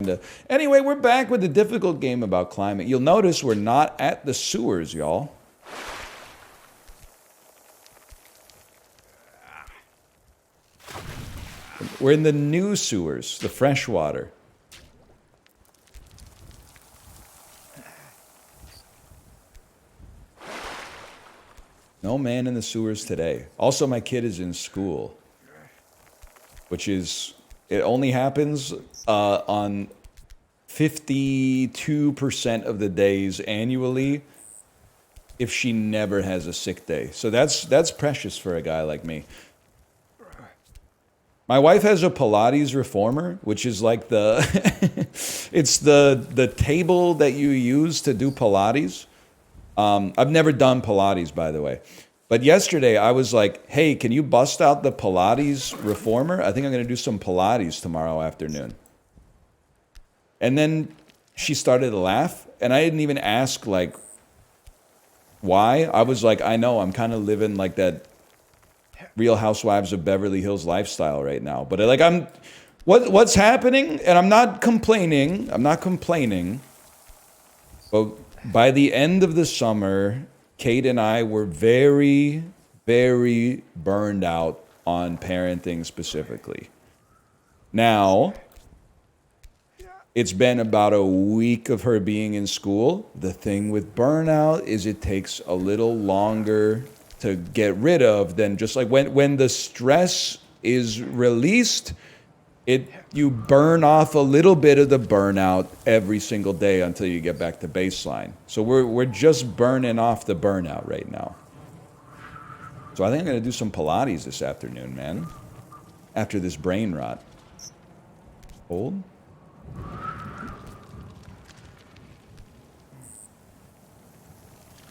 to... Anyway, we're back with a difficult game about climate. You'll notice we're not at the sewers, y'all. We're in the new sewers, the fresh water. No man in the sewers today. Also, my kid is in school, which is, it only happens on 52% of the days annually if she never has a sick day. So that's precious for a guy like me. My wife has a Pilates reformer, which is like the, it's the table that you use to do Pilates. I've never done Pilates, by the way. But yesterday I was like, hey, can you bust out the Pilates reformer? I think I'm going to do some Pilates tomorrow afternoon. And then she started to laugh, and I didn't even ask, like, why. I was like, I know, I'm kind of living like that Real Housewives of Beverly Hills lifestyle right now. But like, what's happening? And I'm not complaining. But by the end of the summer, Kate and I were very, very burned out on parenting specifically. Now, it's been about a week of her being in school. The thing with burnout is it takes a little longer to get rid of than just like when the stress is released, you burn off a little bit of the burnout every single day until you get back to baseline. So we're just burning off the burnout right now. So I think I'm gonna do some Pilates this afternoon, man. After this brain rot. Hold.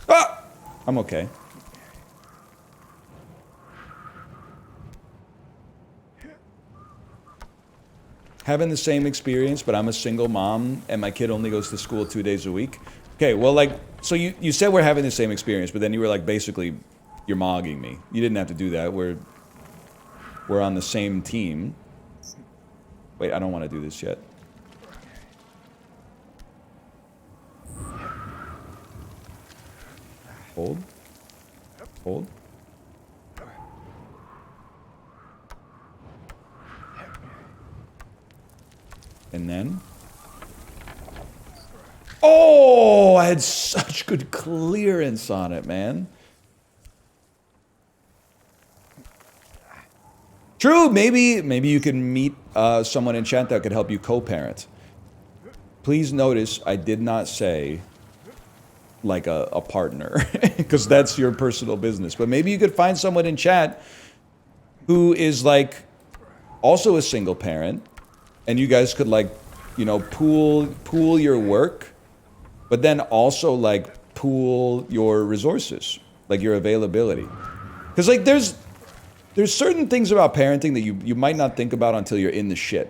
Ah! I'm okay. Having the same experience, but I'm a single mom and my kid only goes to school 2 days a week. Okay, well, like, so you said we're having the same experience, but then you were like, basically, you're mogging me. You didn't have to do that. We're on the same team. Wait, I don't want to do this yet. Hold. Hold. And then... Oh, I had such good clearance on it, man. True, maybe you can meet someone in chat that could help you co-parent. Please notice I did not say like a partner, because that's your personal business. But maybe you could find someone in chat who is like also a single parent, and you guys could like, you know, pool your work, but then also like pool your resources, like your availability. Because like there's certain things about parenting that you might not think about until you're in the shit.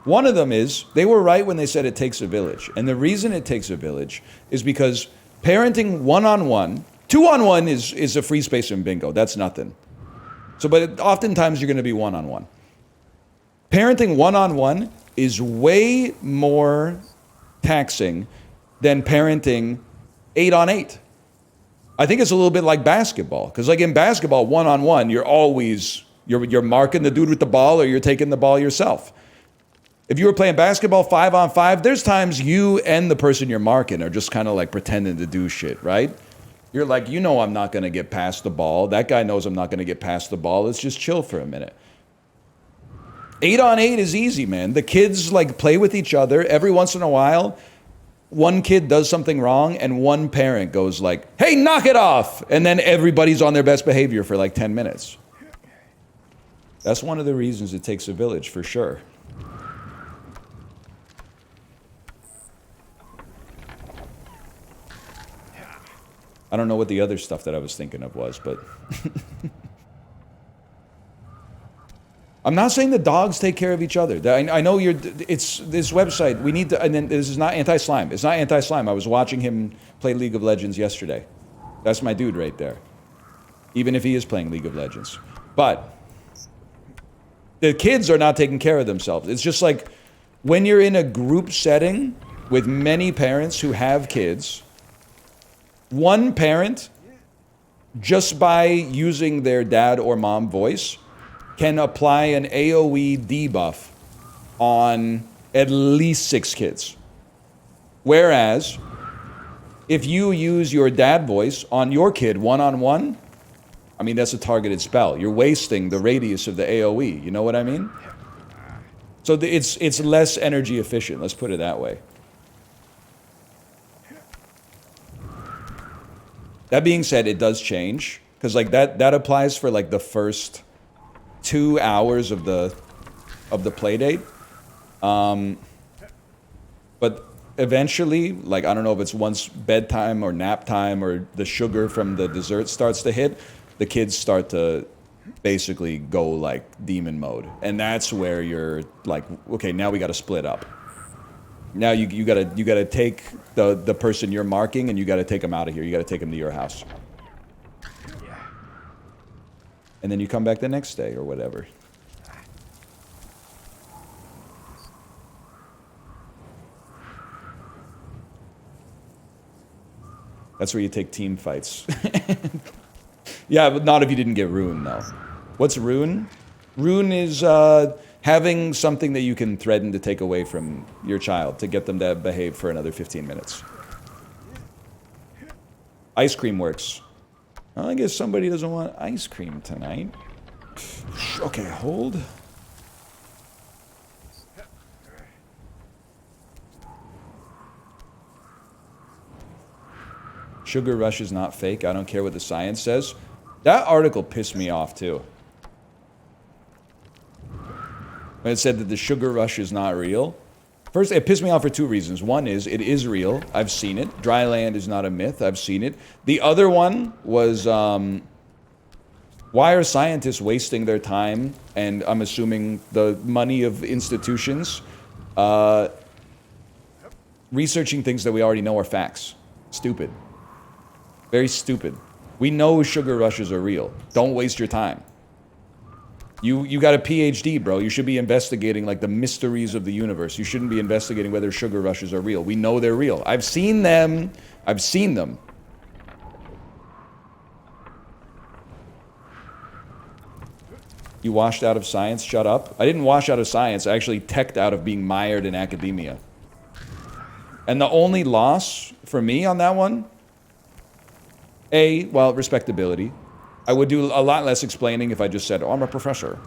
One of them is, they were right when they said it takes a village. And the reason it takes a village is because parenting one-on-one, two-on-one is a free space and bingo. That's nothing. So, but oftentimes you're going to be one-on-one. Parenting one-on-one is way more taxing than parenting 8-on-8. I think it's a little bit like basketball, because like in basketball, one-on-one, you're always, you're marking the dude with the ball or you're taking the ball yourself. If you were playing basketball 5-on-5, there's times you and the person you're marking are just kind of like pretending to do shit, right? You're like, you know I'm not going to get past the ball. That guy knows I'm not going to get past the ball. Let's just chill for a minute. 8-on-8 is easy, man. The kids like play with each other. Every once in a while, one kid does something wrong and one parent goes like, hey, knock it off. And then everybody's on their best behavior for like 10 minutes. That's one of the reasons it takes a village, for sure. I don't know what the other stuff that I was thinking of was, but... I'm not saying the dogs take care of each other. I know it's this website, we need to, and then this is not anti-slime. It's not anti-slime. I was watching him play League of Legends yesterday. That's my dude right there. Even if he is playing League of Legends. But the kids are not taking care of themselves. It's just like When you're in a group setting with many parents who have kids, one parent, just by using their dad or mom voice, can apply an AoE debuff on at least 6 kids. Whereas, if you use your dad voice on your kid one-on-one, I mean, that's a targeted spell. You're wasting the radius of the AoE, you know what I mean? So it's less energy efficient, let's put it that way. That being said, it does change, because like that applies for like the first 2 hours of the play date. But eventually, like, I don't know if it's once bedtime or nap time or the sugar from the dessert starts to hit, the kids start to basically go like demon mode. And that's where you're like, okay, now we got to split up. Now you gotta take the person you're marking and you gotta take them out of here. You gotta take them to your house. And then you come back the next day or whatever. That's where you take team fights. Yeah, but not if you didn't get Rune, though. What's Rune? Rune is having something that you can threaten to take away from your child to get them to behave for another 15 minutes. Ice cream works. Well, I guess somebody doesn't want ice cream tonight. Okay, hold. Sugar rush is not fake. I don't care what the science says. That article pissed me off, too. When it said that the sugar rush is not real. First, it pissed me off for 2 reasons. One is, it is real. I've seen it. Dry land is not a myth. I've seen it. The other one was, why are scientists wasting their time, and I'm assuming the money of institutions, researching things that we already know are facts? Stupid. Very stupid. We know sugar rushes are real. Don't waste your time. You got a PhD, bro. You should be investigating like the mysteries of the universe. You shouldn't be investigating whether sugar rushes are real. We know they're real. I've seen them. I've seen them. You washed out of science? Shut up. I didn't wash out of science. I actually teched out of being mired in academia. And the only loss for me on that one, well, respectability. I would do a lot less explaining if I just said, oh, I'm a professor.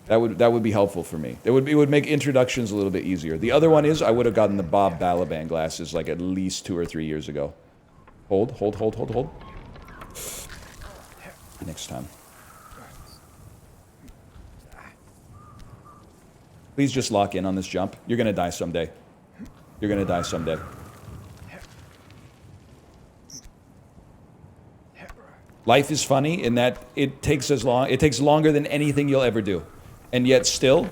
That would be helpful for me. It would make introductions a little bit easier. The other one is I would have gotten the Bob Balaban glasses like at least 2 or 3 years ago. Hold, hold, hold, hold, hold. Next time. Please just lock in on this jump. You're gonna die someday. You're gonna die someday. Life is funny in that it takes longer than anything you'll ever do. And yet still,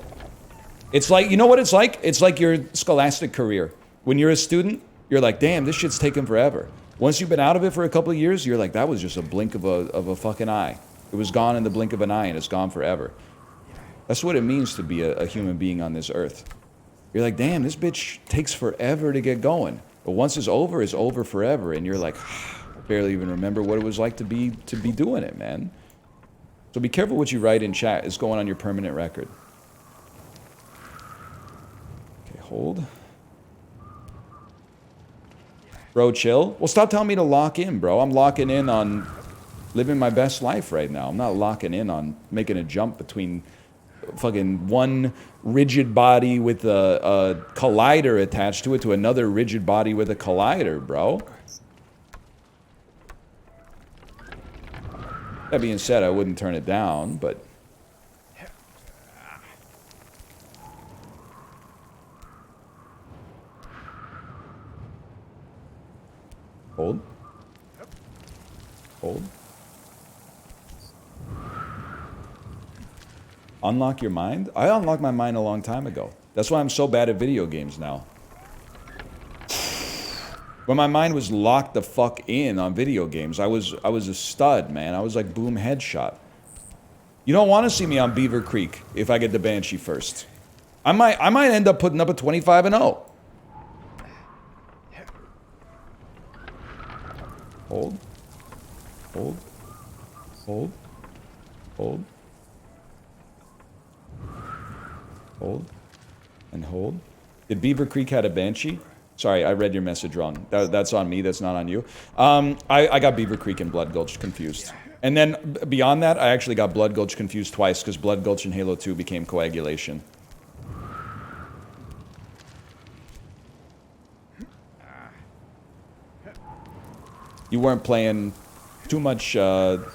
it's like, you know what it's like? It's like your scholastic career. When you're a student, you're like, damn, this shit's taken forever. Once you've been out of it for a couple of years, you're like, that was just a blink of a fucking eye. It was gone in the blink of an eye and it's gone forever. That's what it means to be a human being on this earth. You're like, damn, this bitch takes forever to get going. But once it's over forever. And you're like, barely even remember what it was like to be doing it, man. So be careful what you write in chat. It's going on your permanent record. Okay, hold. Bro, chill. Well, stop telling me to lock in, bro. I'm locking in on living my best life right now. I'm not locking in on making a jump between fucking one rigid body with a collider attached to it to another rigid body with a collider, bro. That being said, I wouldn't turn it down, but... Hold. Hold. Unlock your mind? I unlocked my mind a long time ago. That's why I'm so bad at video games now. When my mind was locked the fuck in on video games, I was a stud, man. I was like boom headshot. You don't want to see me on Beaver Creek if I get the Banshee first. I might end up putting up a 25-0. Hold. Hold. Hold. Hold. Hold. And hold. Did Beaver Creek had a Banshee? Sorry, I read your message wrong. That's on me, that's not on you. I got Beaver Creek and Blood Gulch confused. And then, beyond that, I actually got Blood Gulch confused twice, because Blood Gulch in Halo 2 became Coagulation. You weren't playing too much Blood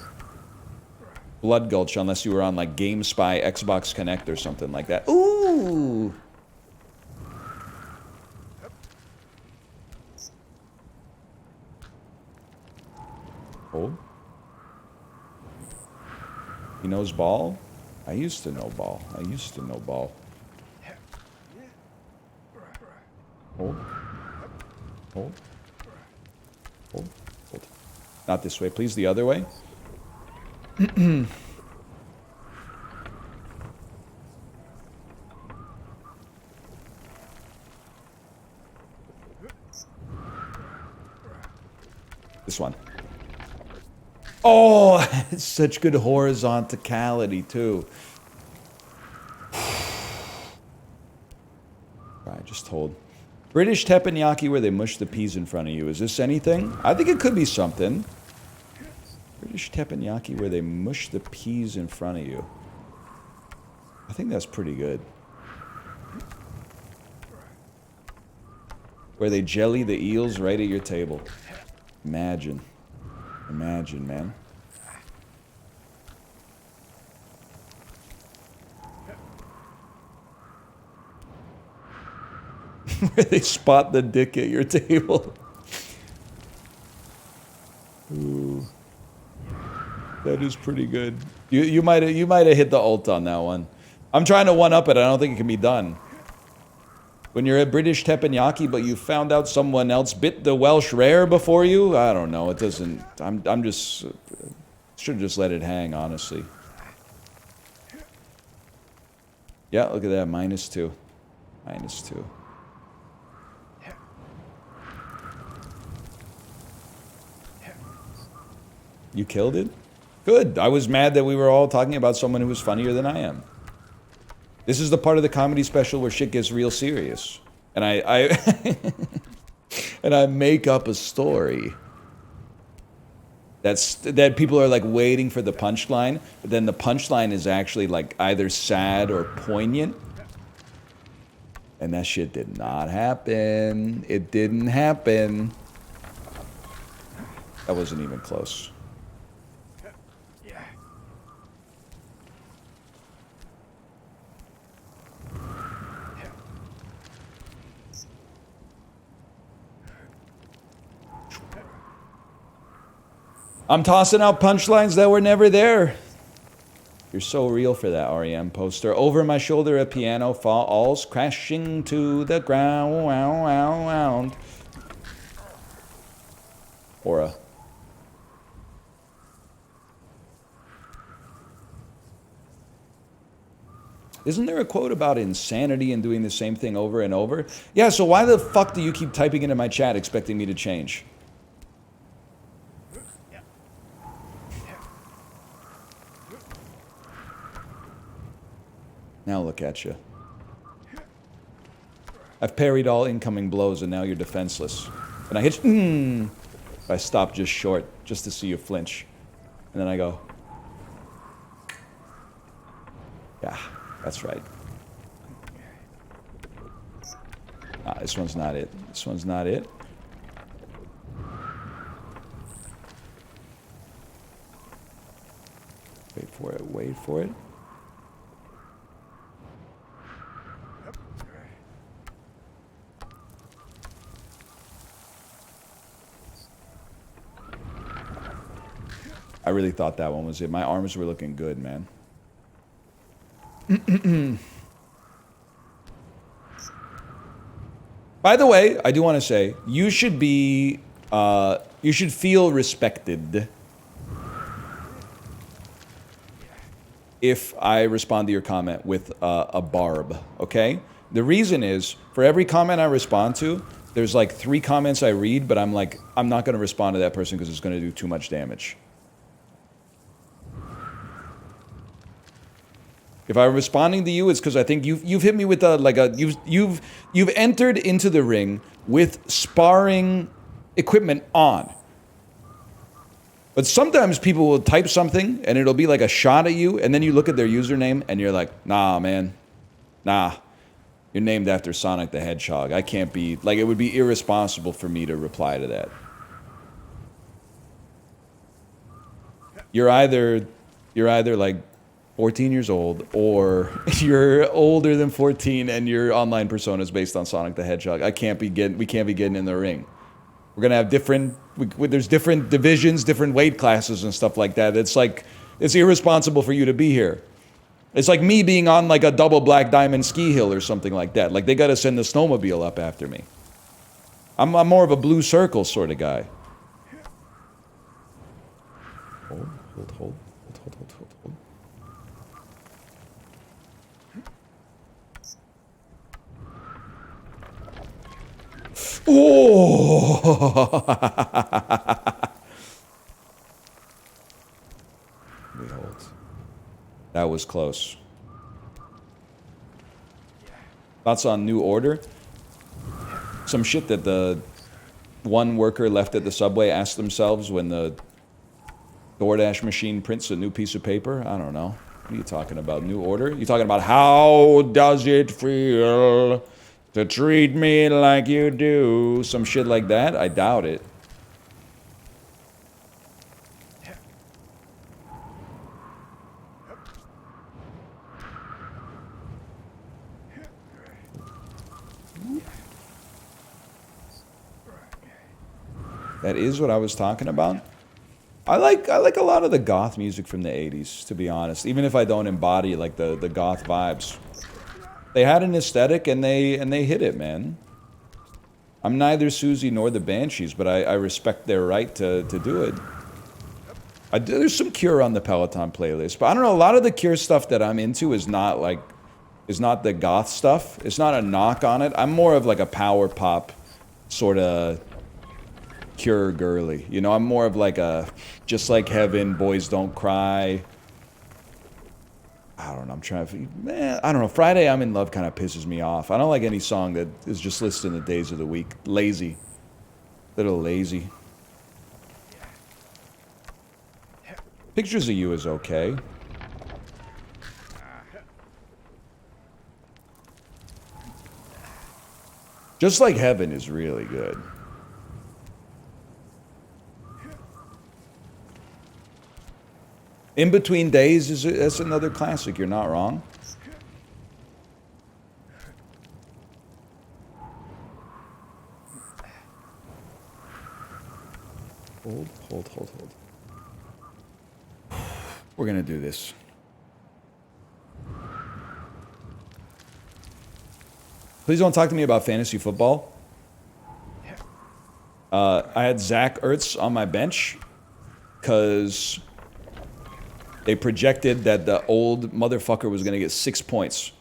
Gulch unless you were on, like, GameSpy, Xbox Connect, or something like that. Ooh! Hold. He knows ball? I used to know ball. I used to know ball. Hold. Hold. Hold. Hold. Not this way, please. The other way. This one. Oh, it's such good horizontality, too. Right, just hold. British teppanyaki where they mush the peas in front of you. Is this anything? I think it could be something. British teppanyaki where they mush the peas in front of you. I think that's pretty good. Where they jelly the eels right at your table. Imagine. Imagine, man. Where they spot the dick at your table. Ooh. That is pretty good. You might have hit the ult on that one. I'm trying to one-up it. I don't think it can be done. When you're a British teppanyaki, but you found out someone else bit the Welsh rare before you, I don't know. It doesn't. I'm just should just let it hang, honestly. Yeah, look at that. -2. -2. You killed it? Good. I was mad that we were all talking about someone who was funnier than I am. This is the part of the comedy special where shit gets real serious. And I and I make up a story. That people are like waiting for the punchline, but then the punchline is actually like either sad or poignant. And that shit did not happen. It didn't happen. That wasn't even close. I'm tossing out punchlines that were never there. You're so real for that REM poster. Over my shoulder, a piano falls, crashing to the ground. Aura. Isn't there a quote about insanity and doing the same thing over and over? Yeah, so why the fuck do you keep typing into my chat expecting me to change? Now look at you. I've parried all incoming blows and now you're defenseless. And I hit you. I stop just short, just to see you flinch. And then I go. Yeah, that's right. Ah, this one's not it. This one's not it. Wait for it, wait for it. I really thought that one was it. My arms were looking good, man. By the way, I do want to say, you should be, you should feel respected. if I respond to your comment with a barb, okay? The reason is, for every comment I respond to, there's like 3 comments I read, but I'm like, I'm not going to respond to that person because it's going to do too much damage. If I'm responding to you, it's because I think you've hit me with you've entered into the ring with sparring equipment on. But sometimes people will type something and it'll be like a shot at you, and then you look at their username and you're like, nah, man, nah. You're named after Sonic the Hedgehog. I can't be, like, it would be irresponsible for me to reply to that. You're either like 14 years old, or you're older than 14 and your online persona is based on Sonic the Hedgehog. We can't be getting in the ring. We're gonna have there's different divisions, different weight classes and stuff like that. It's like, it's irresponsible for you to be here. It's like me being on like a double black diamond ski hill or something like that. Like they gotta send the snowmobile up after me. I'm more of a blue circle sort of guy. Hold. Oh! We hold. That was close. Thoughts on New Order? Some shit that the one worker left at the subway asked themselves when the DoorDash machine prints a new piece of paper. I don't know. What are you talking about? New Order? You talking about how does it feel to treat me like you do? Some shit like that? I doubt it. That is what I was talking about. I like a lot of the goth music from the 80s, to be honest. Even if I don't embody like the goth vibes. They had an aesthetic and they hit it, man. I'm neither Susie nor the Banshees, but I respect their right to do it. There's some Cure on the Peloton playlist, but I don't know, a lot of the Cure stuff that I'm into is not the goth stuff. It's not a knock on it. I'm more of like a power pop sort of Cure girly. You know, I'm more of like a Just Like Heaven, Boys Don't Cry. I don't know, I'm trying to... Man, I don't know, Friday I'm in Love kind of pisses me off. I don't like any song that is just listed in the days of the week. Lazy. Little lazy. Pictures of You is okay. Just Like Heaven is really good. In Between Days, that's another classic, you're not wrong. Hold. We're gonna do this. Please don't talk to me about fantasy football. I had Zach Ertz on my bench, because they projected that the old motherfucker was going to get 6 points.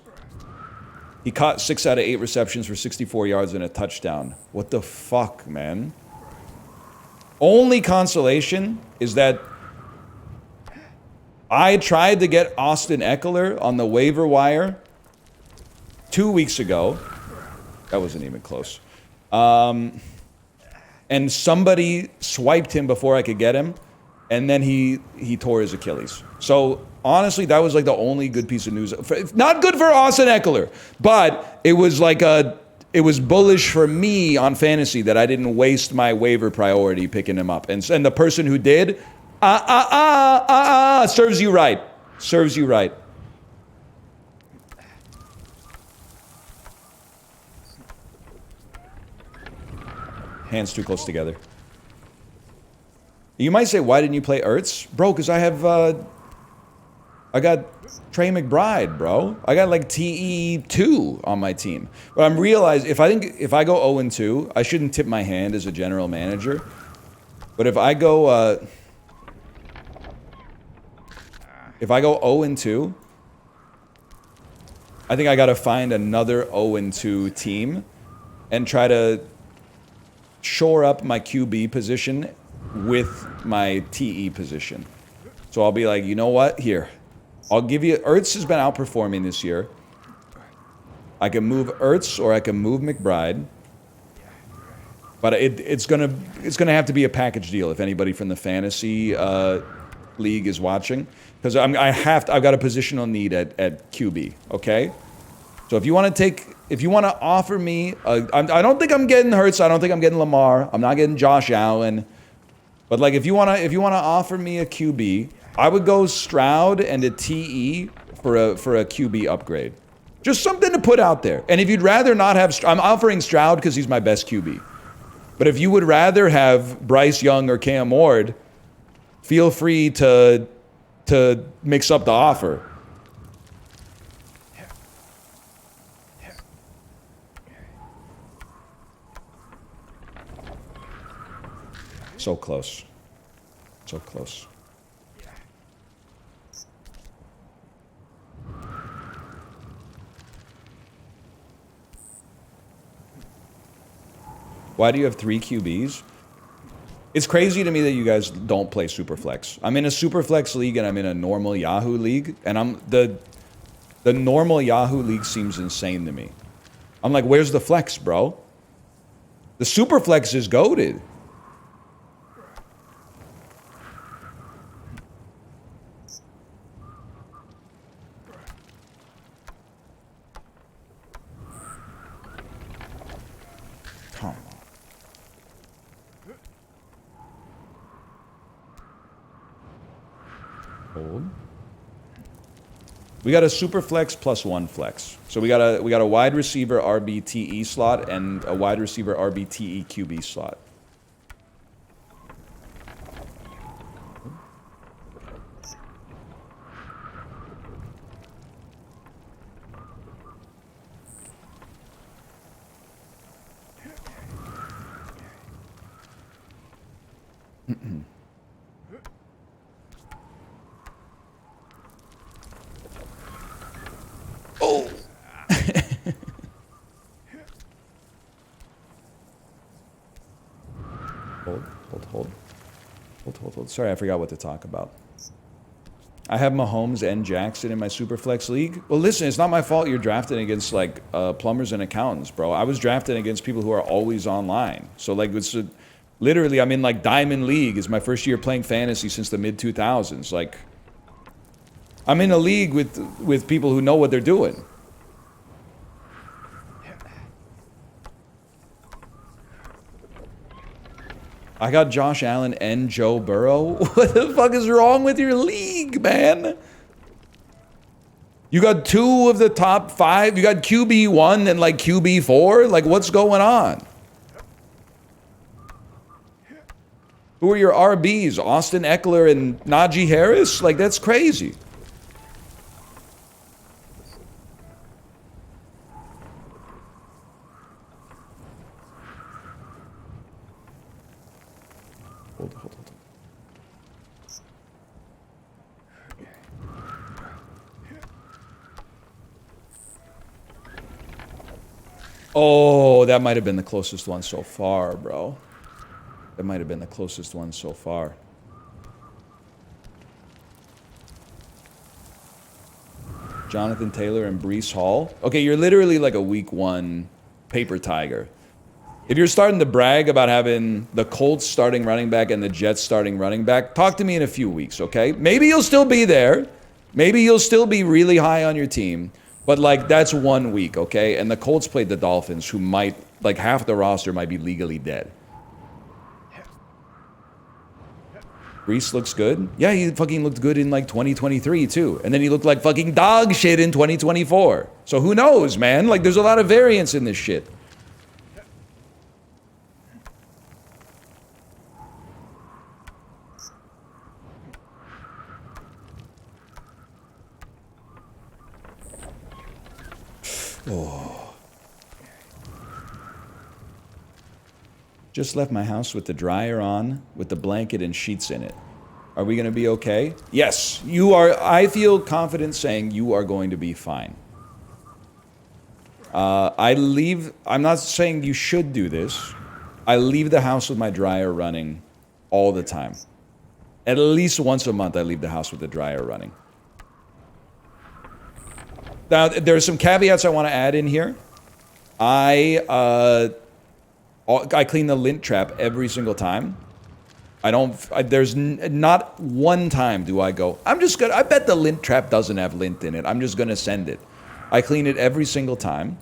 He caught 6 out of 8 receptions for 64 yards and a touchdown. What the fuck, man? Only consolation is that I tried to get Austin Eckler on the waiver wire 2 weeks ago. That wasn't even close. And somebody swiped him before I could get him. And then he tore his Achilles. So, honestly, that was like the only good piece of news. Not good for Austin Eckler, but it was like it was bullish for me on fantasy that I didn't waste my waiver priority picking him up. And the person who did, serves you right. Serves you right. Hands too close together. You might say, why didn't you play Ertz? Bro, because I got Trey McBride, bro. I got like TE2 on my team. But I'm realizing, if I go 0-2, I shouldn't tip my hand as a general manager. But if I go If I go 0-2, I think I gotta find another 0-2 team and try to shore up my QB position with my TE position. So I'll be like, you know what? Here, I'll give you... Ertz has been outperforming this year. I can move Ertz or I can move McBride. But it's gonna have to be a package deal if anybody from the fantasy league is watching, because I've got a positional need at QB. Okay, so if you want to offer me, I don't think I'm getting Hurts. I don't think I'm getting Lamar. I'm not getting Josh Allen. But like, if you wanna offer me a QB, I would go Stroud and a TE for a QB upgrade. Just something to put out there. And if you'd rather not have, I'm offering Stroud because he's my best QB. But if you would rather have Bryce Young or Cam Ward, feel free to mix up the offer. So close. So close. Why do you have 3 QBs? It's crazy to me that you guys don't play Superflex. I'm in a Superflex league and I'm in a normal Yahoo league, and the normal Yahoo league seems insane to me. I'm like, where's the flex, bro? The Superflex is goated. Hold. We got a super flex plus 1 flex. So we got a wide receiver RBTE slot and a wide receiver RBTE QB slot. Oh! Hold. Sorry, I forgot what to talk about. I have Mahomes and Jackson in my Superflex league. Well, listen, it's not my fault you're drafting against, like, plumbers and accountants, bro. I was drafting against people who are always online. So, like, it's literally, I'm in, like, Diamond League. It's my first year playing fantasy since the mid-2000s. Like, I'm in a league with people who know what they're doing. I got Josh Allen and Joe Burrow. What the fuck is wrong with your league, man? You got 2 of the top 5. You got QB1 and like QB4. Like, what's going on? Who are your RBs? Austin Eckler and Najee Harris? Like, that's crazy. Hold. Oh, that might have been the closest one so far, bro. That might have been the closest one so far. Jonathan Taylor and Breece Hall. Okay, you're literally like a week 1 paper tiger. If you're starting to brag about having the Colts starting running back and the Jets starting running back, talk to me in a few weeks, okay? Maybe you'll still be there. Maybe you'll still be really high on your team. But, like, that's 1 week, okay? And the Colts played the Dolphins, who might, like, half the roster might be legally dead. Breece looks good. Yeah, he fucking looked good in, like, 2023, too. And then he looked like fucking dog shit in 2024. So who knows, man? Like, there's a lot of variance in this shit. Oh. Just left my house with the dryer on, with the blanket and sheets in it. Are we going to be okay? Yes, you are. I feel confident saying you are going to be fine. I'm not saying you should do this. I leave the house with my dryer running all the time. At least once a month, I leave the house with the dryer running. Now, there are some caveats I want to add in here. I clean the lint trap every single time. There's not one time do I go, I bet the lint trap doesn't have lint in it. I'm just gonna send it. I clean it every single time.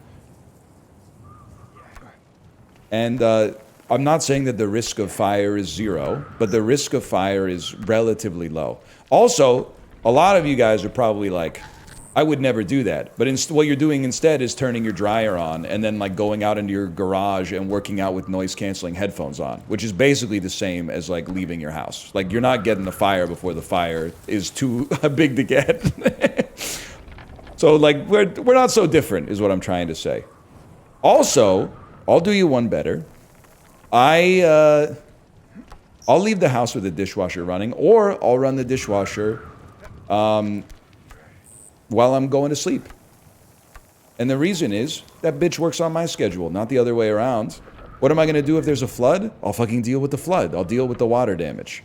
And I'm not saying that the risk of fire is 0, but the risk of fire is relatively low. Also, a lot of you guys are probably like, I would never do that. But what you're doing instead is turning your dryer on and then like going out into your garage and working out with noise-canceling headphones on, which is basically the same as like leaving your house. Like you're not getting the fire before the fire is too big to get. So like we're not so different is what I'm trying to say. Also, I'll do you one better. I'll leave the house with the dishwasher running, or I'll run the dishwasher while I'm going to sleep. And the reason is, that bitch works on my schedule, not the other way around. What am I going to do if there's a flood? I'll fucking deal with the flood. I'll deal with the water damage.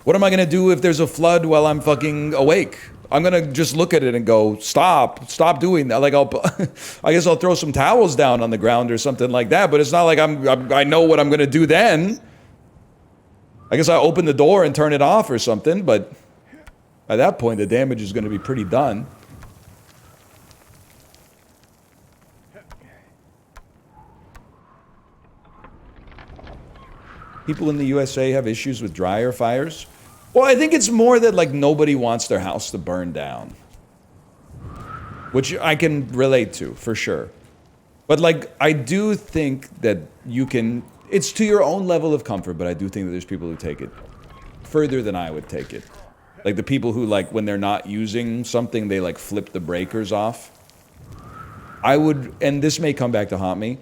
What am I going to do if there's a flood while I'm fucking awake? I'm going to just look at it and go, stop doing that. Like, I guess I'll throw some towels down on the ground or something like that, but it's not like I know what I'm going to do then. I guess I open the door and turn it off or something, but by that point, the damage is going to be pretty done. People in the USA have issues with dryer fires. Well, I think it's more that, like, nobody wants their house to burn down. Which I can relate to, for sure. But, like, I do think that you can... It's to your own level of comfort, but I do think that there's people who take it further than I would take it. Like the people who, like, when they're not using something, they, like, flip the breakers off. I would, and this may come back to haunt me,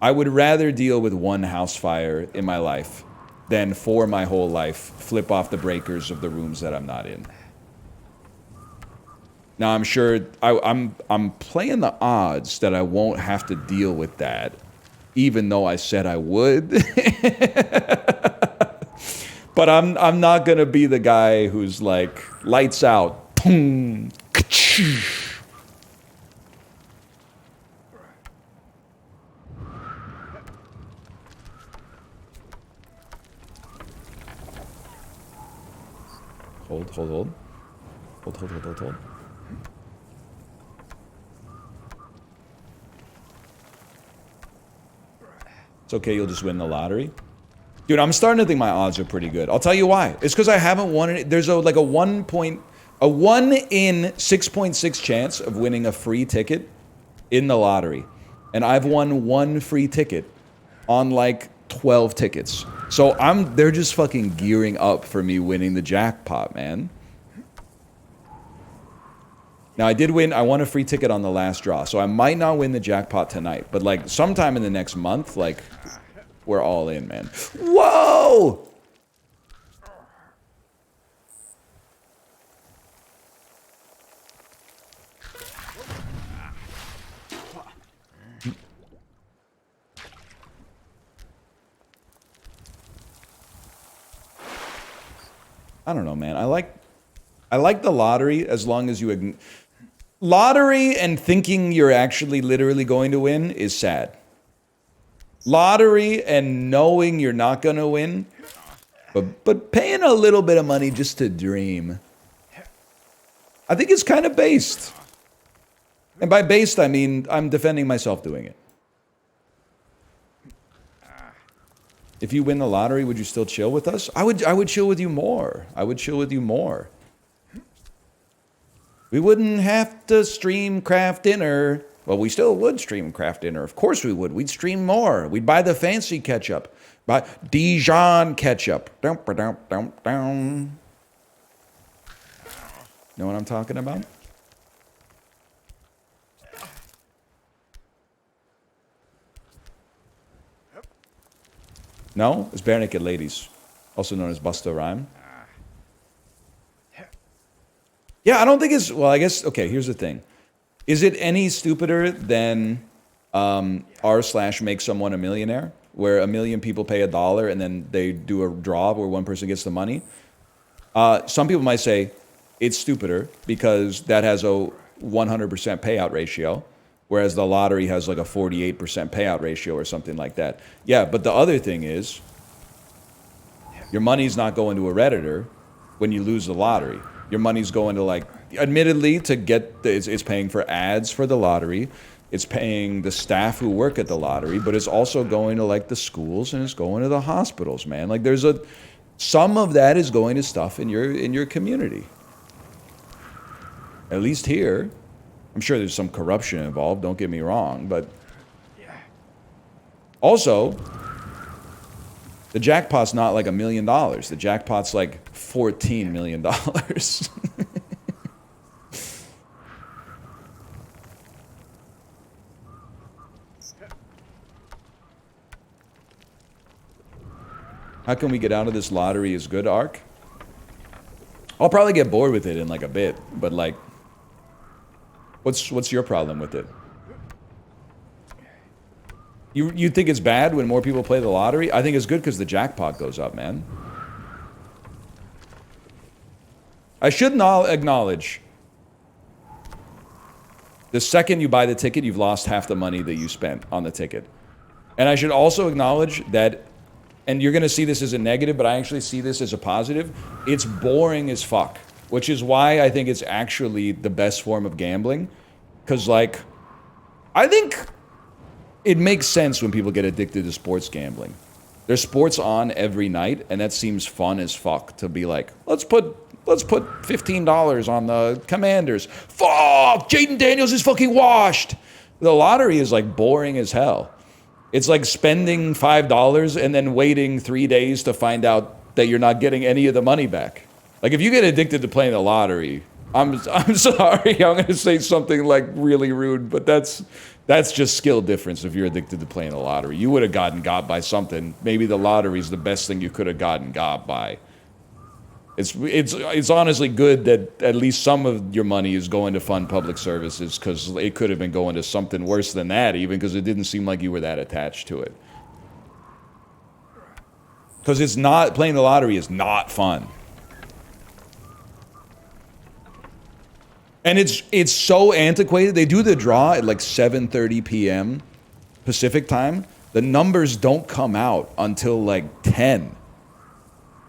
I would rather deal with one house fire in my life than for my whole life flip off the breakers of the rooms that I'm not in. Now, I'm sure, I'm playing the odds that I won't have to deal with that, even though I said I would. But I'm not gonna be the guy who's like, lights out. Boom, Hold. Hold. It's okay, you'll just win the lottery. Dude, I'm starting to think my odds are pretty good. I'll tell you why. It's because I haven't won it. There's a 1 in 6.6 chance of winning a free ticket in the lottery. And I've won 1 free ticket on like 12 tickets. So they're just fucking gearing up for me winning the jackpot, man. Now I won a free ticket on the last draw, so I might not win the jackpot tonight, but like sometime in the next month, like, we're all in, man. Whoa! I don't know, man. I like the lottery as long as you lottery and thinking you're actually literally going to win is sad. Lottery and knowing you're not going to win, but paying a little bit of money just to dream, I think it's kind of based. And by based, I mean I'm defending myself doing it. If you win the lottery, would you still chill with us? I would chill with you more. I would chill with you more. We wouldn't have to stream craft dinner. Well, we still would stream craft dinner. Of course we would. We'd stream more. We'd buy the fancy ketchup. Buy Dijon ketchup. Know what I'm talking about? No? It's Barenaked Ladies. also known as Busta Rhyme. Yeah, I don't think it's, well, I guess, okay, here's the thing. Is it any stupider than r/make someone a millionaire, where 1 million people pay $1 and then they do a draw where one person gets the money? Some people might say it's stupider because that has a 100% payout ratio, whereas the lottery has like a 48% payout ratio or something like that. Yeah, but the other thing is, your money's not going to a Redditor when you lose the lottery. Your money's going to, like, admittedly, to get, it's paying for ads for the lottery. It's paying the staff who work at the lottery, but it's also going to, like, the schools and it's going to the hospitals, man. Like, there's some of that is going to stuff in your community. At least here. I'm sure there's some corruption involved, don't get me wrong, but also, the jackpot's not like $1 million. The jackpot's like $14 million. How can we get out of this lottery is good, Ark? I'll probably get bored with it in like a bit, but like, what's your problem with it? You think it's bad when more people play the lottery? I think it's good because the jackpot goes up, man. I should not acknowledge, the second you buy the ticket, you've lost half the money that you spent on the ticket. And I should also acknowledge that, and you're going to see this as a negative, but I actually see this as a positive, it's boring as fuck. Which is why I think it's actually the best form of gambling. Because, like, I think it makes sense when people get addicted to sports gambling. There's sports on every night, and that seems fun as fuck to be like, let's put $15 on the Commanders. Fuck! Jaden Daniels is fucking washed! The lottery is, like, boring as hell. It's like spending $5 and then waiting 3 days to find out that you're not getting any of the money back. Like, if you get addicted to playing the lottery, I'm sorry, I'm going to say something, like, really rude, but that's just skill difference if you're addicted to playing the lottery. You would have gotten got by something. Maybe the lottery's the best thing you could have gotten got by. It's honestly good that at least some of your money is going to fund public services, because it could have been going to something worse than that, even, because it didn't seem like you were that attached to it. Because it's not, playing the lottery is not fun. And it's so antiquated. They do the draw at like 7:30 p.m. Pacific time. The numbers don't come out until like 10.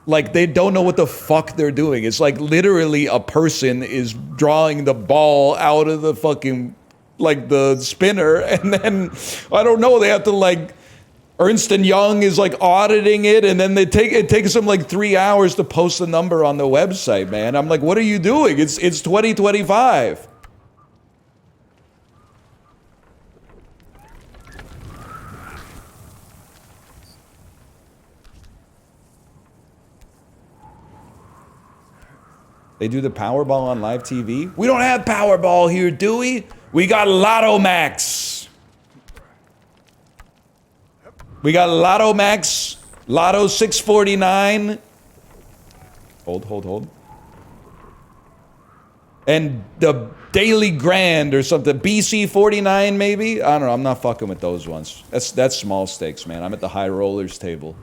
Like, they don't know what the fuck they're doing. It's like literally a person is drawing the ball out of the fucking, like, the spinner, and then, I don't know, they have to, like, Ernst & Young is, like, auditing it, and then it takes them, like, 3 hours to post the number on the website, man. I'm like, what are you doing? It's 2025. They do the Powerball on live TV? We don't have Powerball here, do we? We got Lotto Max. We got Lotto Max, Lotto 649. Hold. And the Daily Grand or something, BC 49 maybe? I don't know, I'm not fucking with those ones. That's small stakes, man. I'm at the high rollers table.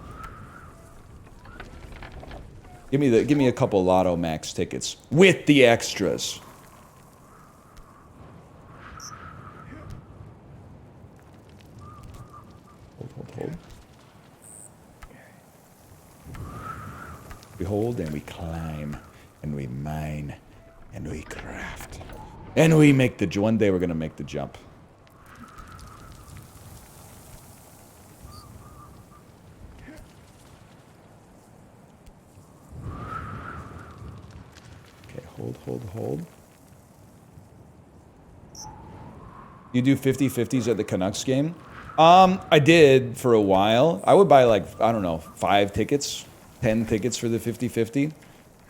Give me a couple Lotto Max tickets with the extras. Hold. We hold and we climb and we mine and we craft and we make the, one day we're gonna make the jump. Hold. You do 50-50s at the Canucks game? I did for a while. I would buy, like, I don't know, 5 tickets, 10 tickets for the 50-50.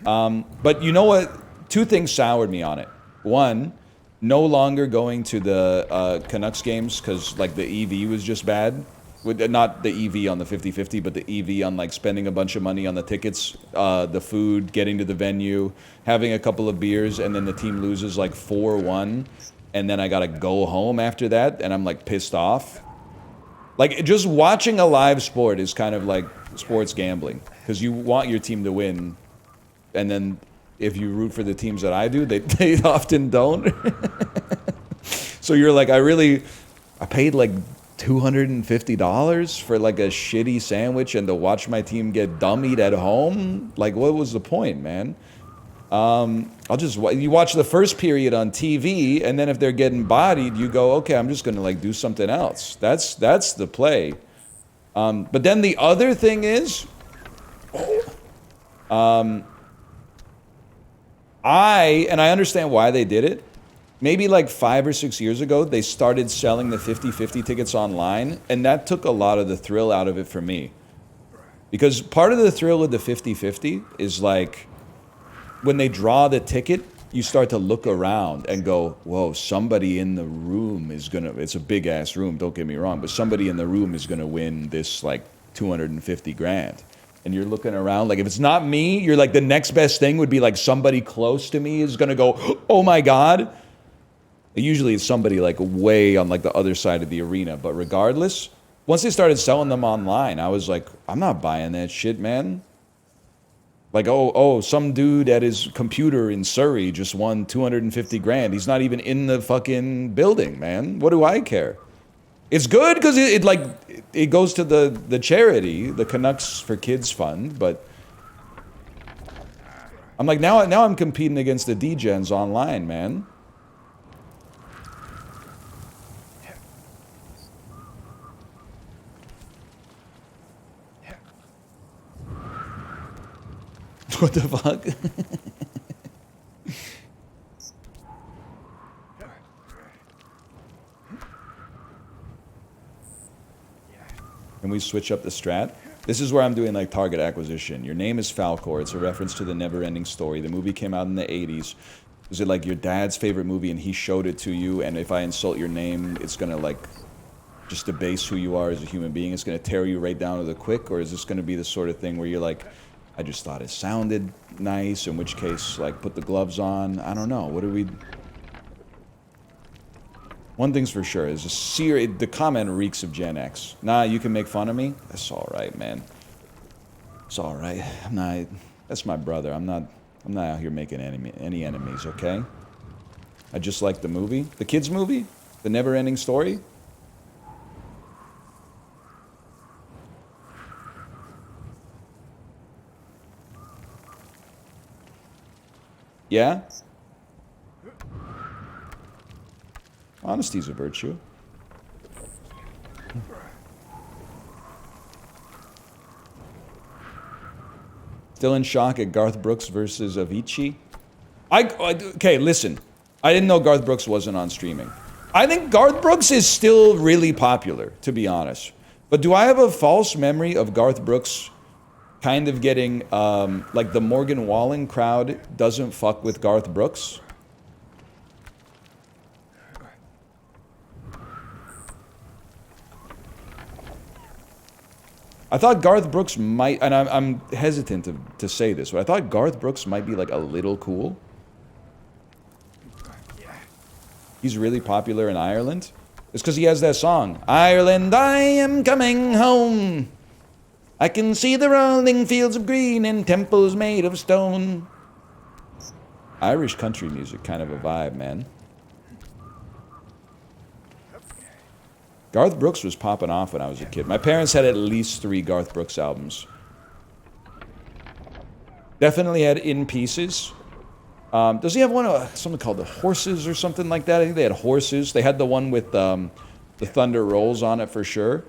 But you know what? 2 things soured me on it. One, no longer going to the Canucks games because, like, the EV was just bad. Not the EV on the 50-50, but the EV on like spending a bunch of money on the tickets, the food, getting to the venue, having a couple of beers, and then the team loses like 4-1, and then I gotta go home after that, and I'm like pissed off. Like, just watching a live sport is kind of like sports gambling, because you want your team to win, and then if you root for the teams that I do, they often don't. So you're like, I paid like $250 for like a shitty sandwich and to watch my team get dummied at home? Like, what was the point, man? You watch the first period on TV, and then if they're getting bodied, you go, okay, I'm just gonna like do something else. That's the play. But then the other thing is, I understand why they did it. Maybe like 5 or 6 years ago, they started selling the 50-50 tickets online, and that took a lot of the thrill out of it for me. Because part of the thrill of the 50-50 is like, when they draw the ticket, you start to look around and go, whoa, somebody in the room is gonna, it's a big ass room, don't get me wrong, but somebody in the room is gonna win this like 250 grand. And you're looking around, like if it's not me, you're like, the next best thing would be like somebody close to me is gonna go, oh my God. Usually it's somebody like way on like the other side of the arena, but regardless, once they started selling them online, I was like, I'm not buying that shit, man. Like, oh, some dude at his computer in Surrey just won 250 grand. He's not even in the fucking building, man. What do I care? It's good because it goes to the charity, the Canucks for Kids Fund, but I'm like, now I'm competing against the degens online, man. What the fuck? Can we switch up the strat? This is where I'm doing like target acquisition. Your name is Falcor. It's a reference to the Neverending story. The movie came out in the 80s. Was it like your dad's favorite movie and he showed it to you, and if I insult your name, it's gonna like just debase who you are as a human being? It's gonna tear you right down to the quick? Or is this gonna be the sort of thing where you're like, I just thought it sounded nice, in which case, like, put the gloves on. I don't know. What do we... One thing's for sure, is the comment reeks of Gen X. Nah, you can make fun of me? That's alright, man. It's alright. That's my brother. I'm not out here making any enemies, okay? I just like the movie. The kids' movie? The Never-Ending Story? Yeah? Honesty's a virtue. Still in shock at Garth Brooks versus Avicii? Okay, listen. I didn't know Garth Brooks wasn't on streaming. I think Garth Brooks is still really popular, to be honest. But do I have a false memory of Garth Brooks kind of getting, like the Morgan Wallen crowd doesn't fuck with Garth Brooks? I thought Garth Brooks might, and I'm hesitant to say this, but I thought Garth Brooks might be like a little cool. He's really popular in Ireland. It's because he has that song, Ireland, I am coming home. I can see the rolling fields of green and temples made of stone. Irish country music, kind of a vibe, man. Garth Brooks was popping off when I was a kid. My parents had at least 3 Garth Brooks albums. Definitely had In Pieces. Does he have one, something called The Horses or something like that? I think they had Horses. They had the one with the Thunder Rolls on it for sure.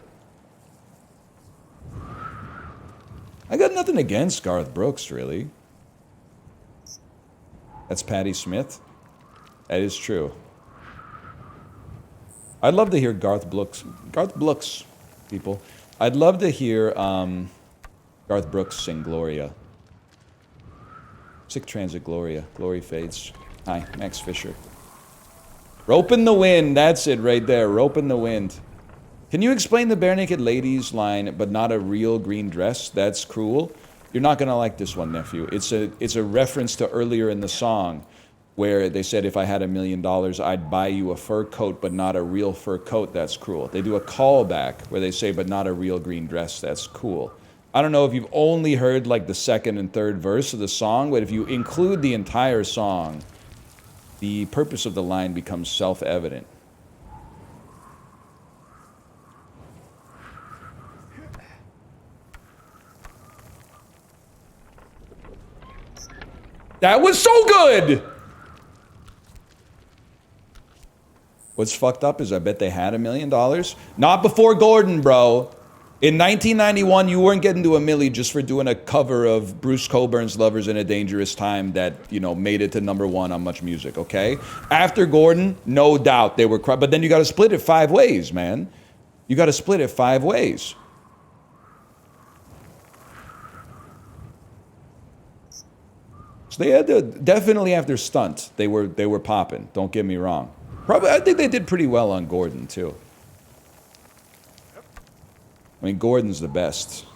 I got nothing against Garth Brooks, really. That's Patti Smith. That is true. I'd love to hear Garth Brooks, people. I'd love to hear Garth Brooks sing Gloria. Sick transit Gloria. Glory fades. Hi, Max Fisher. Rope in the wind. That's it right there. Rope in the wind. Can you explain the Barenaked Ladies line, but not a real green dress? That's cruel. You're not gonna like this one, nephew. It's a reference to earlier in the song, where they said, if I had $1 million, I'd buy you a fur coat, but not a real fur coat. That's cruel. They do a callback where they say, but not a real green dress. That's cool. I don't know if you've only heard like the second and third verse of the song, but if you include the entire song, the purpose of the line becomes self-evident. That was so good! What's fucked up is I bet they had $1 million. Not before Gordon, bro. In 1991, you weren't getting to $1 million just for doing a cover of Bruce Cockburn's Lovers in a Dangerous Time that, you know, made it to #1 on Much Music, okay? After Gordon, no doubt they were... But then you gotta split it 5 ways, man. You gotta split it 5 ways. So they had to... Definitely after Stunt, they were popping. Don't get me wrong. Probably, I think they did pretty well on Gordon, too. I mean, Gordon's the best.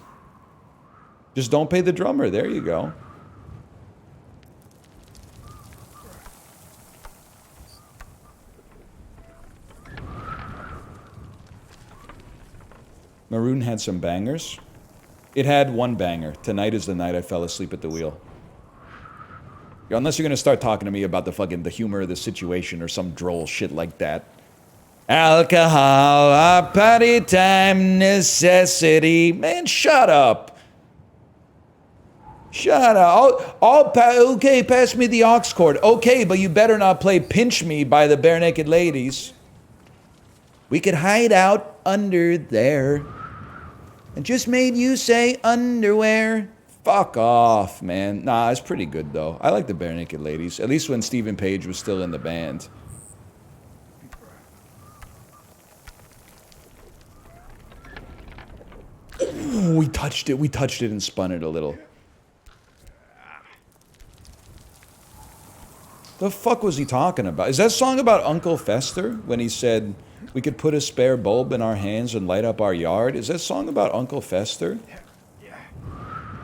Just don't pay the drummer. There you go. Maroon had some bangers. It had one banger. Tonight is the night I fell asleep at the wheel. Unless you're gonna start talking to me about the humor of the situation or some droll shit like that. Alcohol, a party time necessity. Man, shut up. Shut up. Okay, pass me the aux cord. Okay, but you better not play Pinch Me by the Barenaked Ladies. We could hide out under there. I just made you say underwear. Fuck off, man. Nah, it's pretty good, though. I like the Barenaked Ladies. At least when Stephen Page was still in the band. Ooh, we touched it. We touched it and spun it a little. The fuck was he talking about? Is that song about Uncle Fester? When he said, we could put a spare bulb in our hands and light up our yard? Is that song about Uncle Fester?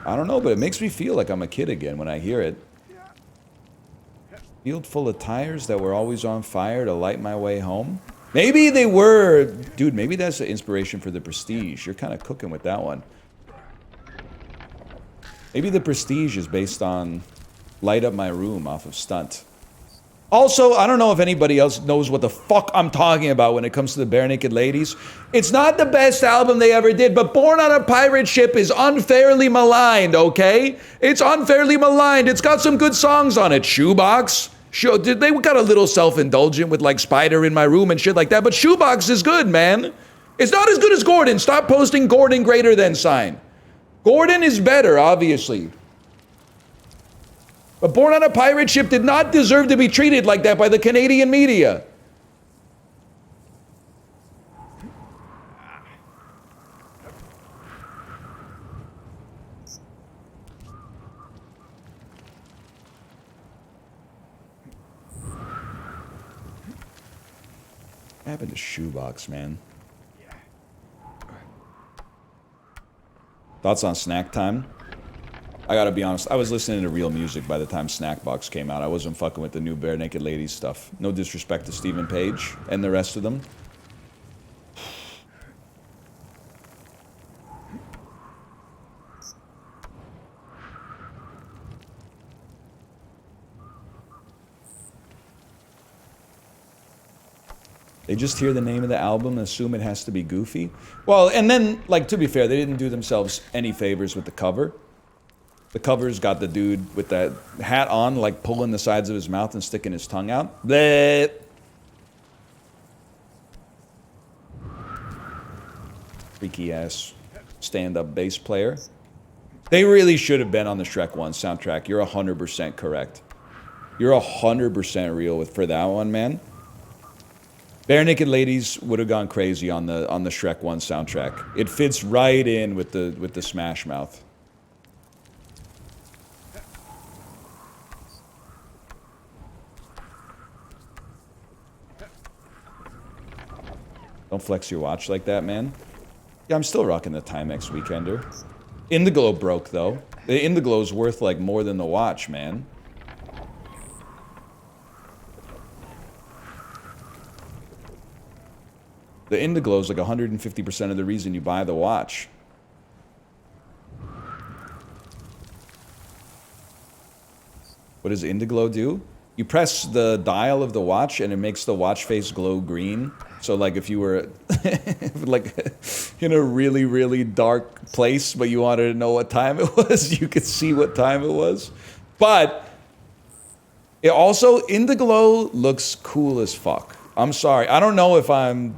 I don't know, but it makes me feel like I'm a kid again when I hear it. Field full of tires that were always on fire to light my way home? Maybe they were... Dude, maybe that's the inspiration for The Prestige. You're kind of cooking with that one. Maybe The Prestige is based on Light Up My Room off of Stunt. Also, I don't know if anybody else knows what the fuck I'm talking about when it comes to the Barenaked Ladies. It's not the best album they ever did, but Born on a Pirate Ship is unfairly maligned, okay? It's unfairly maligned. It's got some good songs on it. Shoebox. They got a little self-indulgent with like Spider in My Room and shit like that, but Shoebox is good, man. It's not as good as Gordon. Stop posting Gordon greater than sign. Gordon is better, obviously. But Born on a Pirate Ship did not deserve to be treated like that by the Canadian media. What happened to Shoebox, man? Thoughts on Snack Time? I gotta be honest, I was listening to real music by the time Snackbox came out. I wasn't fucking with the new Barenaked Ladies stuff. No disrespect to Stephen Page and the rest of them. They just hear the name of the album and assume it has to be goofy. Well, and then, like, to be fair, they didn't do themselves any favors with the cover. The cover's got the dude with that hat on, like pulling the sides of his mouth and sticking his tongue out. Bleh. Freaky ass stand-up bass player. They really should have been on the Shrek 1 soundtrack. You're 100% correct. You're 100% real for that one, man. Barenaked Ladies would have gone crazy on the Shrek 1 soundtrack. It fits right in with the Smash Mouth. Don't flex your watch like that, man. Yeah, I'm still rocking the Timex Weekender. Indiglo broke, though. The Indiglo's worth, like, more than the watch, man. The Indiglo's like 150% of the reason you buy the watch. What does Indiglo do? You press the dial of the watch and it makes the watch face glow green. So like if you were like in a really, really dark place, but you wanted to know what time it was, you could see what time it was. But it also, Indiglo looks cool as fuck. I'm sorry. I don't know if I'm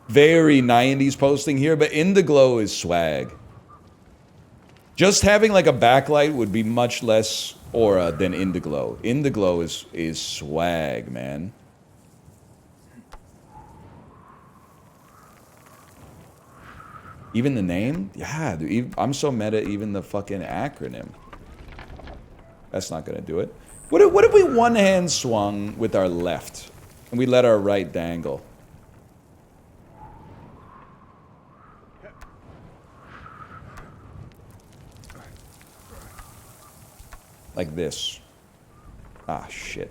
very 90s posting here, but Indiglo is swag. Just having like a backlight would be much less aura than Indiglo. Indiglo is swag, man. Even the name? Yeah, dude, I'm so meta, even the fucking acronym. That's not gonna do it. What if we one hand swung with our left and we let our right dangle? Like this. Ah, shit.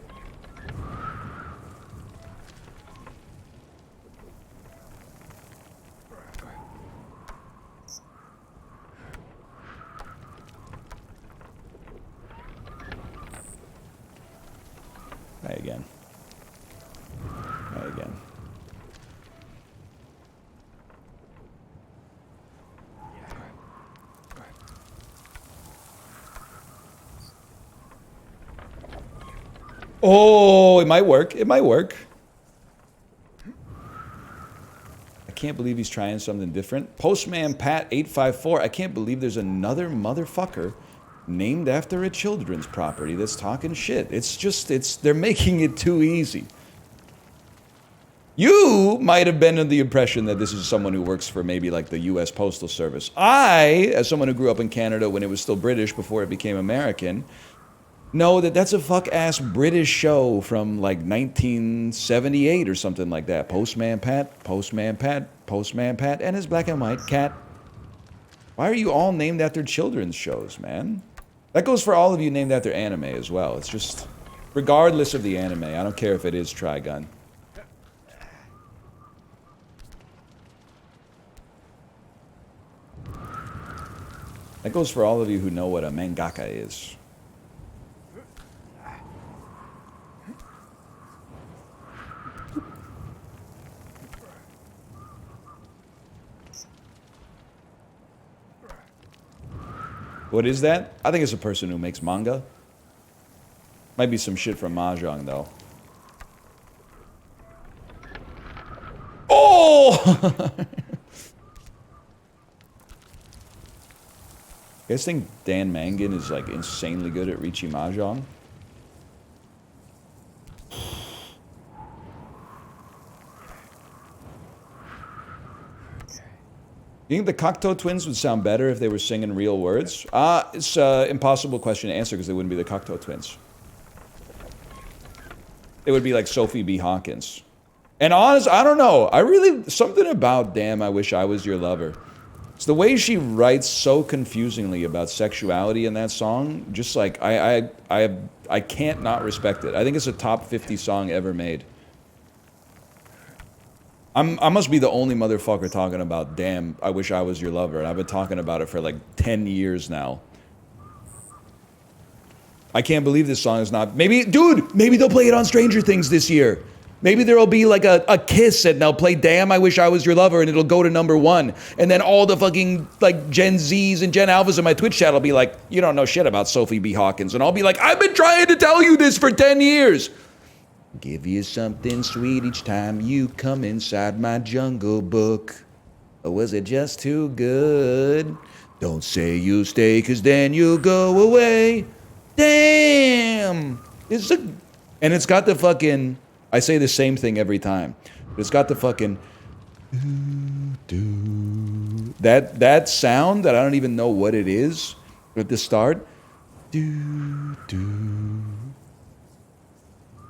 Try again. Try again. Oh, it might work. It might work. I can't believe he's trying something different. Postman Pat 854. I can't believe there's another motherfucker named after a children's property that's talking shit. It's just, they're making it too easy. You might have been under the impression that this is someone who works for maybe like the US Postal Service. I, as someone who grew up in Canada when it was still British before it became American, know that that's a fuck-ass British show from like 1978 or something like that. Postman Pat, Postman Pat, Postman Pat, and his black and white cat. Why are you all named after children's shows, man? That goes for all of you named after anime as well. It's just, regardless of the anime, I don't care if it is Trigun. That goes for all of you who know what a mangaka is. What is that? I think it's a person who makes manga. Might be some shit from Mahjong, though. Oh! You guys think Dan Mangan is like insanely good at Riichi Mahjong? You think the Cocteau Twins would sound better if they were singing real words? It's an impossible question to answer because they wouldn't be the Cocteau Twins. It would be like Sophie B Hawkins. And honest, I don't know. I really, something about Damn, I Wish I Was Your Lover. It's the way she writes so confusingly about sexuality in that song. Just like, I can't not respect it. I think it's a top 50 song ever made. I must be the only motherfucker talking about Damn, I Wish I Was Your Lover. And I've been talking about it for like 10 years now. I can't believe this song is not... Maybe, dude, maybe they'll play it on Stranger Things this year. Maybe there'll be like a kiss and they'll play Damn, I Wish I Was Your Lover and it'll go to #1. And then all the fucking like Gen Zs and Gen Alphas in my Twitch chat will be like, you don't know shit about Sophie B Hawkins. And I'll be like, I've been trying to tell you this for 10 years. Give you something sweet each time you come inside my Jungle Book. Or was it just too good? Don't say you'll stay, cause then you'll go away. Damn! And it's got the fucking... I say the same thing every time. But it's got the fucking... That sound that I don't even know what it is at the start.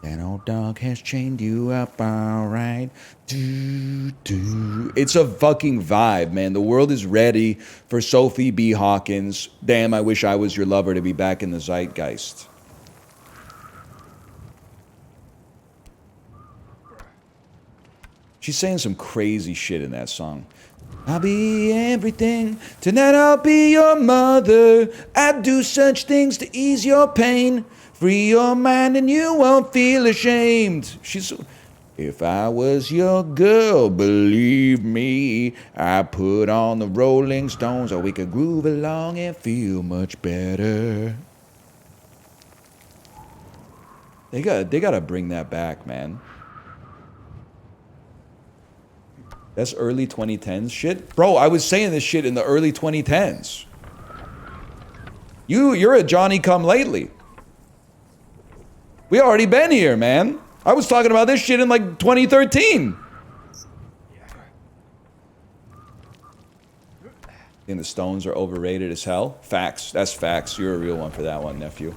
That old dog has chained you up, alright. It's a fucking vibe, man. The world is ready for Sophie B Hawkins. Damn, I wish I was your lover to be back in the zeitgeist. She's saying some crazy shit in that song. I'll be everything. Tonight I'll be your mother. I'd do such things to ease your pain. Free your mind and you won't feel ashamed. She's... If I was your girl, believe me, I'd put on the Rolling Stones, or we could groove along and feel much better. They gotta bring that back, man. That's early 2010s shit? Bro, I was saying this shit in the early 2010s. You're a Johnny-come-lately. We already been here, man. I was talking about this shit in like 2013. And the Stones are overrated as hell. Facts. That's facts. You're a real one for that one, nephew.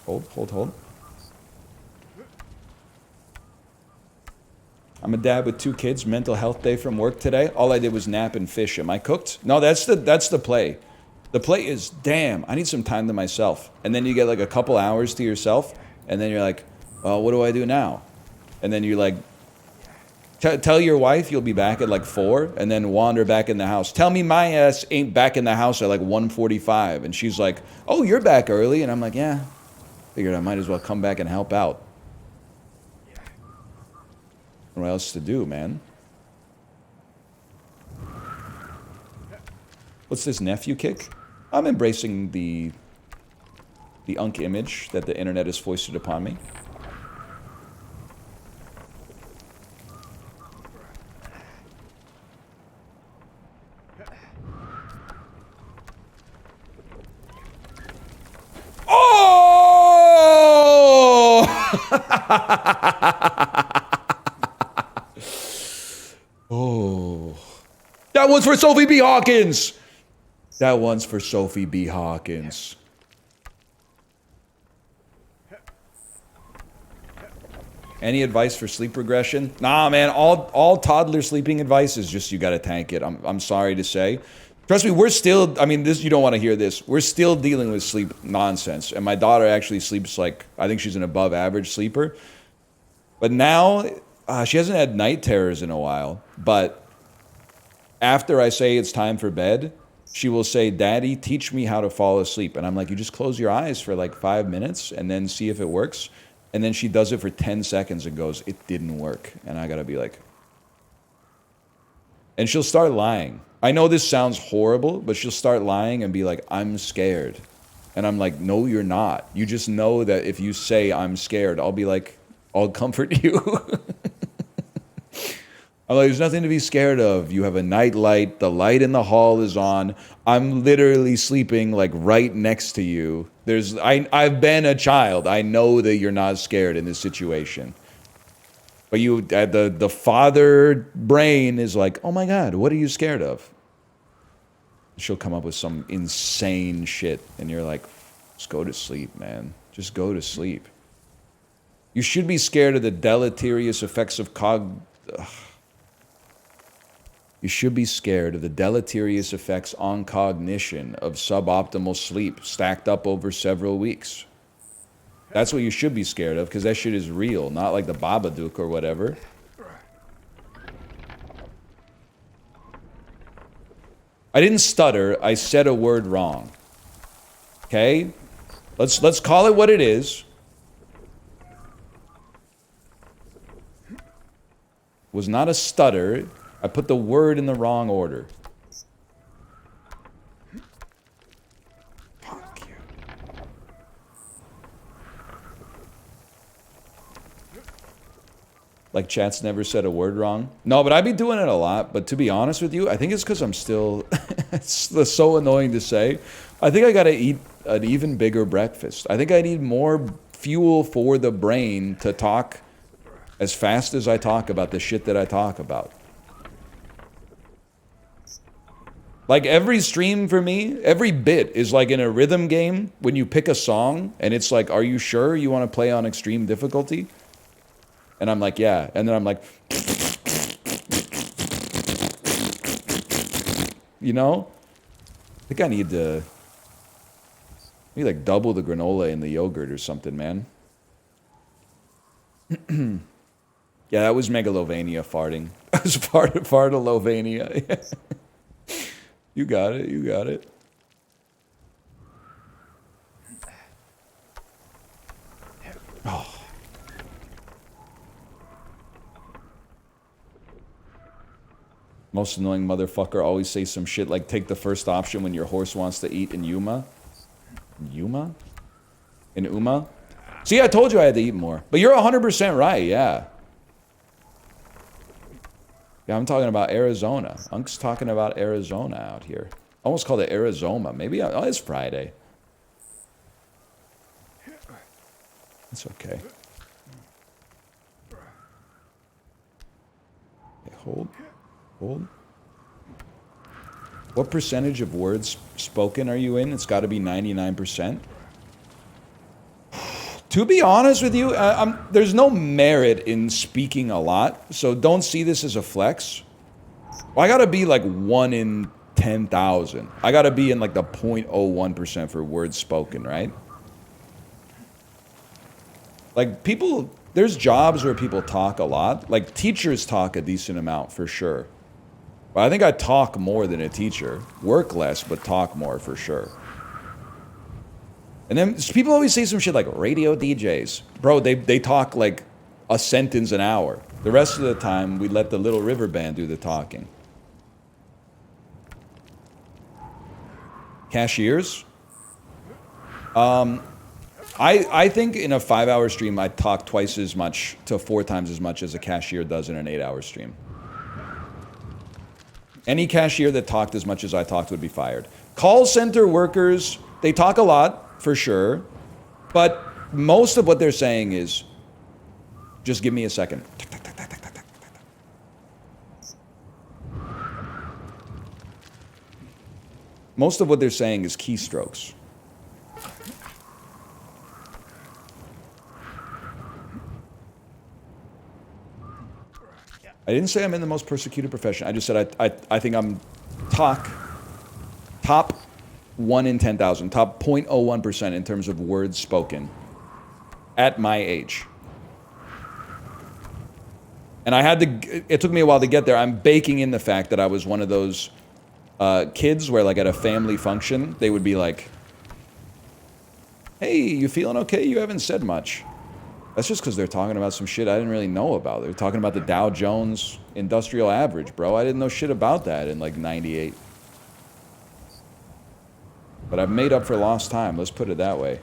Hold. I'm a dad with 2 kids. Mental health day from work today. All I did was nap and fish. Am I cooked? No, that's the play. The play is, damn, I need some time to myself. And then you get like a couple hours to yourself, and then you're like, well, what do I do now? And then you like, tell your wife you'll be back at like 4, and then wander back in the house. Tell me my ass ain't back in the house at like 1:45. And she's like, oh, you're back early. And I'm like, yeah. Figured I might as well come back and help out. What else to do, man? What's this nephew kick? I'm embracing the unk image that the internet has foisted upon me. Oh! Oh. That one's for Sophie B Hawkins! That one's for Sophie B Hawkins. Any advice for sleep regression? Nah, man, all toddler sleeping advice is just you gotta tank it. I'm sorry to say. Trust me, we're still, I mean, this, you don't want to hear this. We're still dealing with sleep nonsense. And my daughter actually sleeps like, I think she's an above average sleeper. But now, she hasn't had night terrors in a while. But after I say it's time for bed, she will say, Daddy, teach me how to fall asleep. And I'm like, you just close your eyes for like 5 minutes and then see if it works. And then she does it for 10 seconds and goes, it didn't work. And I gotta be like... And she'll start lying. I know this sounds horrible, but she'll start lying and be like, I'm scared. And I'm like, no, you're not. You just know that if you say I'm scared, I'll be like, I'll comfort you. I'm like, there's nothing to be scared of. You have a night light. The light in the hall is on. I'm literally sleeping like right next to you. I've been a child. I know that you're not scared in this situation. But you, the father brain is like, oh my God, what are you scared of? She'll come up with some insane shit. And you're like, just go to sleep, man. Just go to sleep. You should be scared of the deleterious effects of You should be scared of the deleterious effects on cognition of suboptimal sleep stacked up over several weeks. That's what you should be scared of, because that shit is real, not like the Babadook or whatever. I didn't stutter, I said a word wrong. Okay? Let's call it what it is. Was not a stutter. I put the word in the wrong order. Fuck you. Like chat's never said a word wrong. No, but I be doing it a lot. But to be honest with you, I think it's because I'm still... it's so annoying to say. I think I gotta eat an even bigger breakfast. I think I need more fuel for the brain to talk as fast as I talk about the shit that I talk about. Like every stream for me, every bit is like in a rhythm game when you pick a song and it's like, are you sure you want to play on extreme difficulty? And I'm like, yeah. And then I'm like, you know? I think I need to like double the granola in the yogurt or something, man. Yeah, that was Megalovania farting. That was Fartalovania. You got it, you got it. Oh. Most annoying motherfucker always say some shit like take the first option when your horse wants to eat in Yuma. Yuma? In Uma? See, I told you I had to eat more. But you're 100% right, yeah. Yeah, I'm talking about Arizona. Unk's talking about Arizona out here. Almost called it Arizona. Maybe, oh, it's Friday. It's okay. Okay, hold. Hold. What percentage of words spoken are you in? It's got to be 99%. To be honest with you, there's no merit in speaking a lot, so don't see this as a flex. Well, I gotta be like 1 in 10,000. I gotta be in like the 0.01% for words spoken, right? Like people, there's jobs where people talk a lot. Like teachers talk a decent amount for sure. Well, I think I talk more than a teacher. Work less, but talk more for sure. And then people always say some shit like radio DJs. Bro, they talk like a sentence an hour. The rest of the time, we let the Little River Band do the talking. Cashiers? I think in a 5-hour stream, I talk twice as much to 4 times as much as a cashier does in an 8-hour stream. Any cashier that talked as much as I talked would be fired. Call center workers, they talk a lot. For sure. But most of what they're saying is, just give me a second. Most of what they're saying is keystrokes. I didn't say I'm in the most persecuted profession. I just said I think I'm top 1 in 10,000, top 0.01% in terms of words spoken at my age. And I had to, it took me a while to get there. I'm baking in the fact that I was one of those kids where like at a family function, they would be like, hey, you feeling okay? You haven't said much. That's just because they're talking about some shit I didn't really know about. They're talking about the Dow Jones Industrial Average, bro. I didn't know shit about that in like 98. But I've made up for lost time, let's put it that way.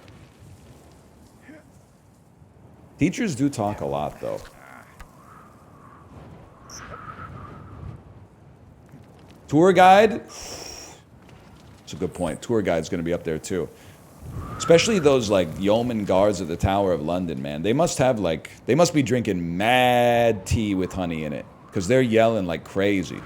Teachers do talk a lot, though. Tour guide? That's a good point. Tour guide's going to be up there, too. Especially those, like, yeoman guards at the Tower of London, man. They must have, like, they must be drinking mad tea with honey in it. Because they're yelling like crazy.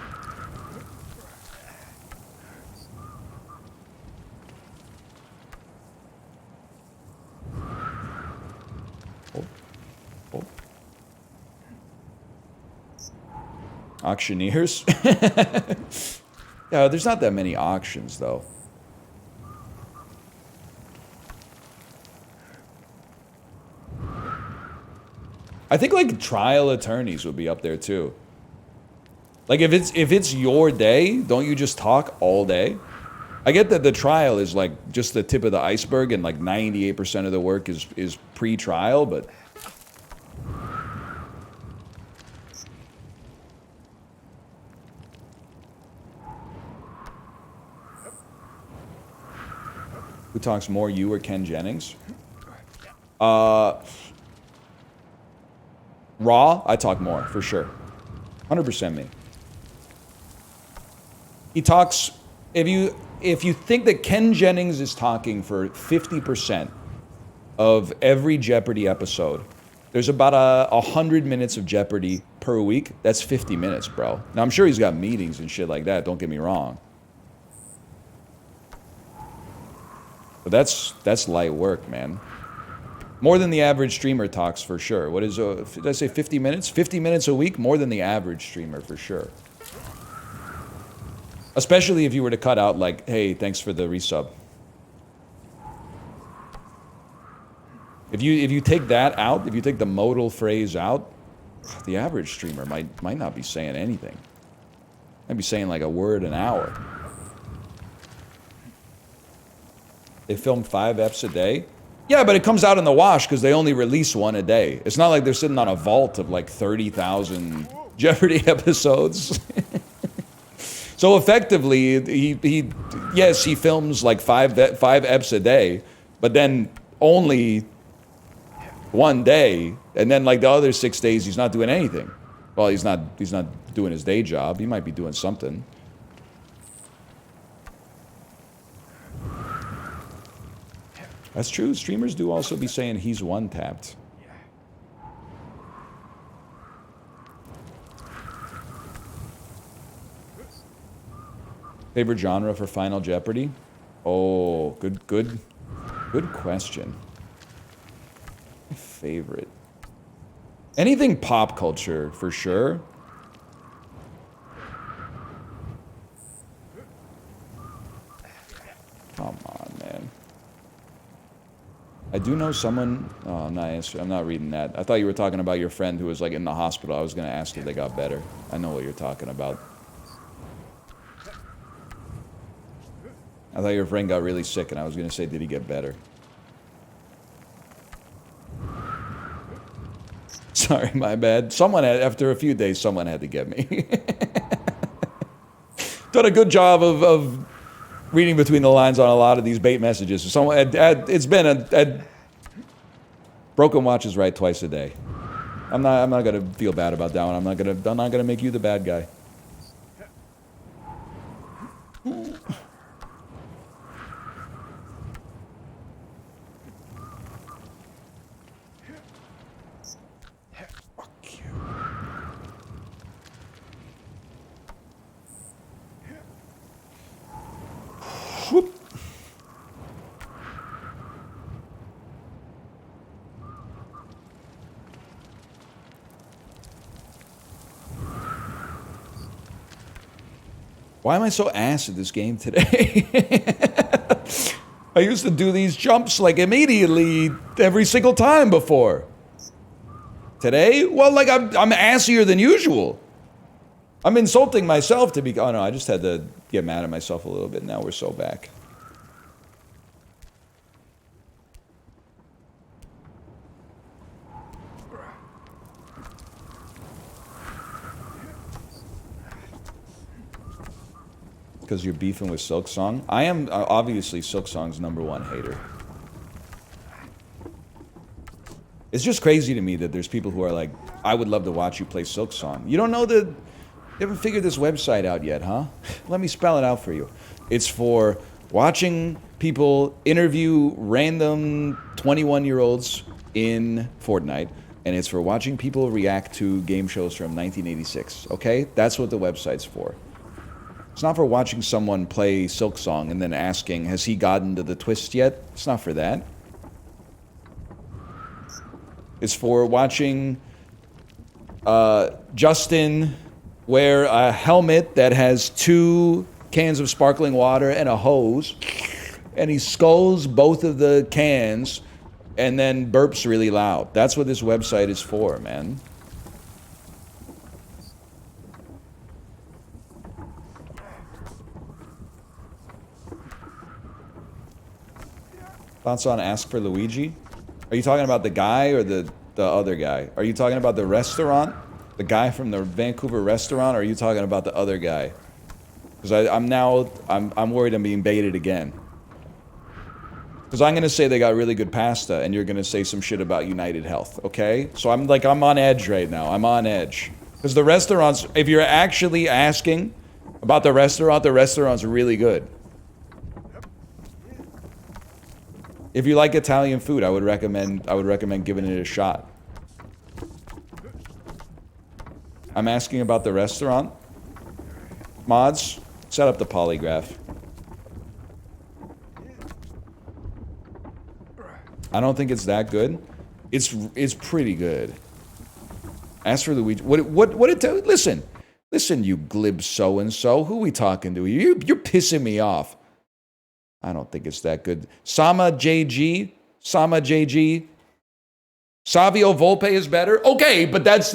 Auctioneers? Yeah, there's not that many auctions, though. I think, like, trial attorneys would be up there, too. Like, if it's your day, don't you just talk all day? I get that the trial is, like, just the tip of the iceberg, and, like, 98% of the work is pre-trial, but... Who talks more, you or Ken Jennings? Raw, I talk more, for sure. 100% me. He talks... If you think that Ken Jennings is talking for 50% of every Jeopardy episode, there's about 100 minutes of Jeopardy per week. That's 50 minutes, bro. Now, I'm sure he's got meetings and shit like that, don't get me wrong. But that's light work, man. More than the average streamer talks, for sure. What is, did I say 50 minutes? 50 minutes a week? More than the average streamer, for sure. Especially if you were to cut out, like, hey, thanks for the resub. If you take that out, if you take the modal phrase out, the average streamer might not be saying anything. Might be saying like a word an hour. They film 5 eps a day? Yeah, but it comes out in the wash because they only release 1 a day. It's not like they're sitting on a vault of like 30,000 Jeopardy episodes. So effectively, he films like 5 eps a day, but then only 1 day, and then like the other 6 days he's not doing anything. Well, he's not doing his day job. He might be doing something. That's true. Streamers do also be saying he's one-tapped. Favorite genre for Final Jeopardy? Oh, good question. Favorite. Anything pop culture, for sure. Come on, man. I do know someone... Oh, I'm not reading that. I thought you were talking about your friend who was like in the hospital. I was going to ask if they got better. I know what you're talking about. I thought your friend got really sick, and I was going to say, did he get better? Sorry, my bad. After a few days, someone had to get me. Done a good job of reading between the lines on a lot of these bait messages. It's been a broken watch is right twice a day. I'm not gonna feel bad about that one. I'm not gonna make you the bad guy. Whoop. Why am I so ass at this game today? I used to do these jumps like immediately every single time before. Today? Well, like I'm assier than usual. I'm insulting myself to be... Oh no, I just had to get mad at myself a little bit. Now we're so back. Because you're beefing with Silksong? I am obviously Silksong's #1 hater. It's just crazy to me that there's people who are like, I would love to watch you play Silksong. You don't know the... You haven't figured this website out yet, huh? Let me spell it out for you. It's for watching people interview random 21-year-olds in Fortnite, and it's for watching people react to game shows from 1986, okay? That's what the website's for. It's not for watching someone play Silksong and then asking, has he gotten to the twist yet? It's not for that. It's for watching Justin wear a helmet that has 2 cans of sparkling water and a hose, and he sculls both of the cans and then burps really loud. That's what this website is for, man. Thoughts on Ask for Luigi? Are you talking about the guy or the other guy? Are you talking about the restaurant? The guy from the Vancouver restaurant, or are you talking about the other guy? Because I'm worried I'm being baited again. Because I'm gonna say they got really good pasta, and you're gonna say some shit about United Health, okay? So I'm on edge right now. I'm on edge. Because the restaurants, if you're actually asking about the restaurant's really good. If you like Italian food, I would recommend giving it a shot. I'm asking about the restaurant. Mods, set up the polygraph. I don't think it's that good. It's pretty good. As for Luigi, what it tell? Listen, you glib so and so. Who we talking to? You're pissing me off. I don't think it's that good. Sama JG. Savio Volpe is better. Okay, but that's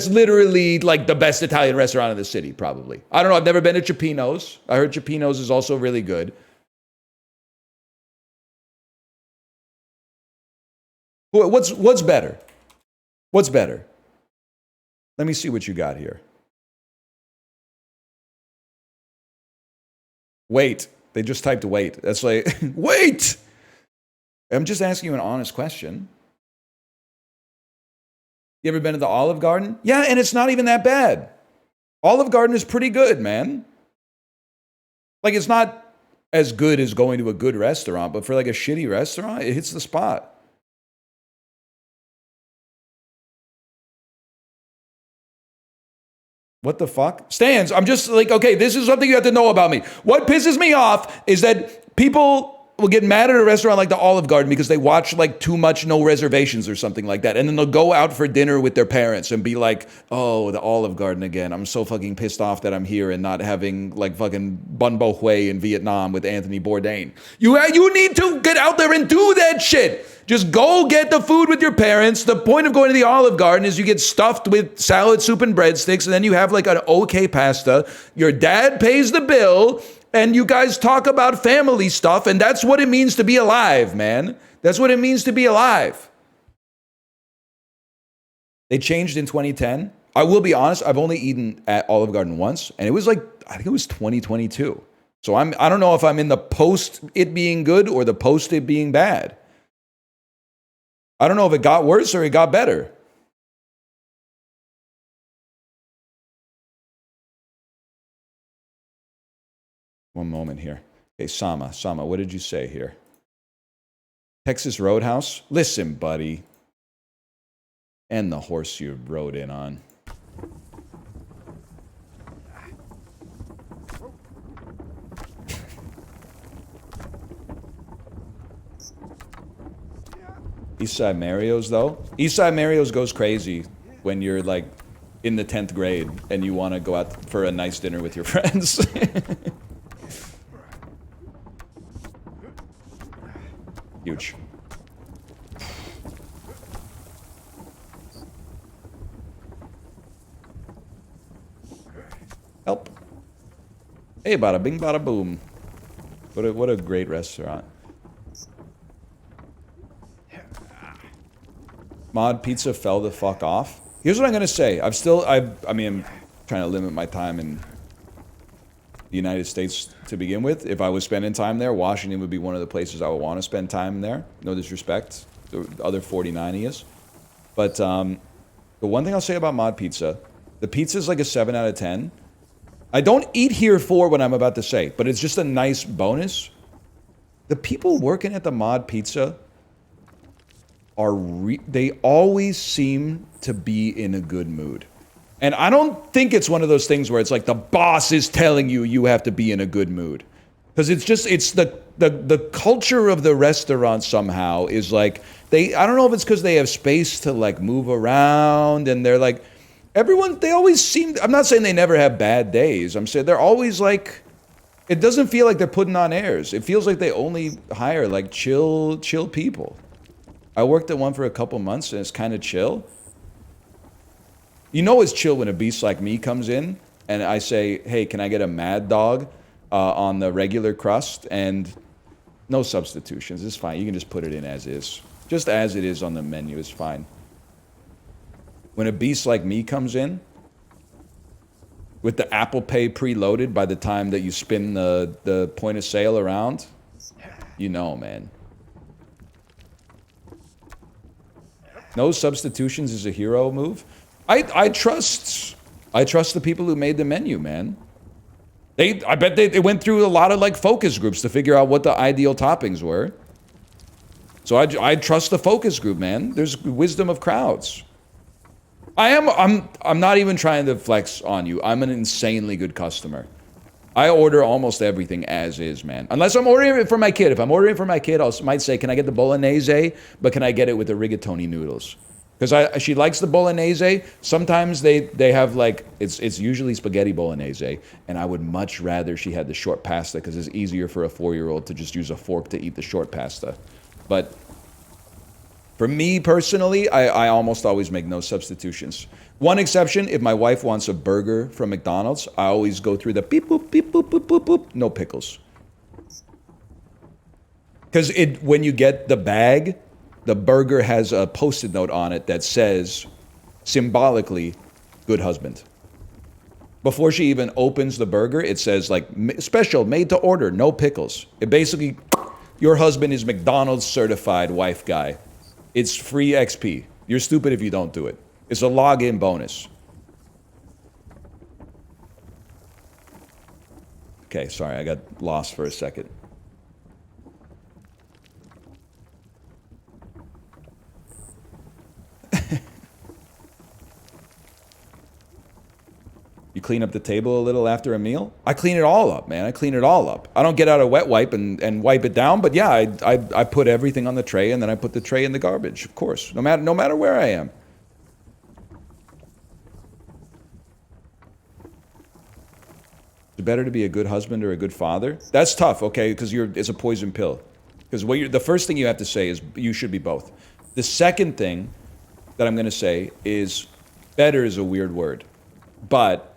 literally like the best Italian restaurant in the city, probably. I don't know. I've never been to Cioppino's. I heard Cioppino's is also really good. What's better? What's better? Let me see what you got here. Wait. They just typed wait. That's like, wait! I'm just asking you an honest question. You ever been to the Olive Garden? Yeah, and it's not even that bad. Olive Garden is pretty good, man. Like, it's not as good as going to a good restaurant, but for like a shitty restaurant, it hits the spot. What the fuck? Stans, I'm just like, okay, this is something you have to know about me. What pisses me off is that people will get mad at a restaurant like the Olive Garden because they watch like too much No Reservations or something like that. And then they'll go out for dinner with their parents and be like, oh, the Olive Garden again. I'm so fucking pissed off that I'm here and not having like fucking Bun Bo Hue in Vietnam with Anthony Bourdain. You need to get out there and do that shit. Just go get the food with your parents. The point of going to the Olive Garden is you get stuffed with salad, soup, and breadsticks, and then you have like an okay pasta. Your dad pays the bill, and you guys talk about family stuff, and that's what it means to be alive, man. That's what it means to be alive. They changed in 2010. I will be honest, I've only eaten at Olive Garden once, and it was like, I think it was 2022. So I don't know if I'm in the post it being good or the post it being bad. I don't know if it got worse or it got better. One moment here. Okay, Sama, what did you say here? Texas Roadhouse? Listen, buddy. And the horse you rode in on. Eastside Mario's, though. Eastside Mario's goes crazy when you're, like, in the 10th grade and you want to go out for a nice dinner with your friends. Huge. Help. Hey, bada bing, bada boom. What a great restaurant. Mod Pizza fell the fuck off. Here's what I'm gonna say. I mean, I'm trying to limit my time in the United States to begin with. If I was spending time there, Washington would be one of the places I would want to spend time there. No disrespect. The other 49 is. But the one thing I'll say about Mod Pizza, the pizza's like a 7 out of 10. I don't eat here for what I'm about to say, but it's just a nice bonus. The people working at the Mod Pizza they always seem to be in a good mood. And I don't think it's one of those things where it's like the boss is telling you have to be in a good mood. Because it's the culture of the restaurant somehow is like, I don't know if it's because they have space to like move around and they're like, they always seem, I'm not saying they never have bad days. I'm saying they're always like, it doesn't feel like they're putting on airs. It feels like they only hire like chill people. I worked at one for a couple months and it's kind of chill. You know it's chill when a beast like me comes in and I say, hey, can I get a Mad Dog on the regular crust? And no substitutions. It's fine. You can just put it in as is. Just as it is on the menu is fine. When a beast like me comes in, with the Apple Pay preloaded by the time that you spin the point of sale around, you know, man. No substitutions is a hero move. I trust the people who made the menu, man. I bet they went through a lot of like focus groups to figure out what the ideal toppings were. So I trust the focus group, man. There's wisdom of crowds. I'm not even trying to flex on you. I'm an insanely good customer. I order almost everything as is, man. Unless I'm ordering it for my kid. If I'm ordering it for my kid, might say, can I get the bolognese? But can I get it with the rigatoni noodles? Because she likes the bolognese. Sometimes they have like, it's usually spaghetti bolognese. And I would much rather she had the short pasta because it's easier for a 4-year-old to just use a fork to eat the short pasta. But for me personally, I almost always make no substitutions. One exception, if my wife wants a burger from McDonald's, I always go through the beep, boop, beep, boop, boop, boop, boop, no pickles. Because when you get the bag, the burger has a Post-it note on it that says, symbolically, good husband. Before she even opens the burger, it says, like, special, made to order, no pickles. It basically, your husband is McDonald's certified wife guy. It's free XP. You're stupid if you don't do it. It's a login bonus. Okay, sorry, I got lost for a second. You clean up the table a little after a meal? I clean it all up, man. I clean it all up. I don't get out a wet wipe and wipe it down, but yeah, I put everything on the tray and then I put the tray in the garbage, of course, no matter where I am. Is it better to be a good husband or a good father? That's tough, okay, because it's a poison pill. Because the first thing you have to say is you should be both. The second thing that I'm going to say is better is a weird word, but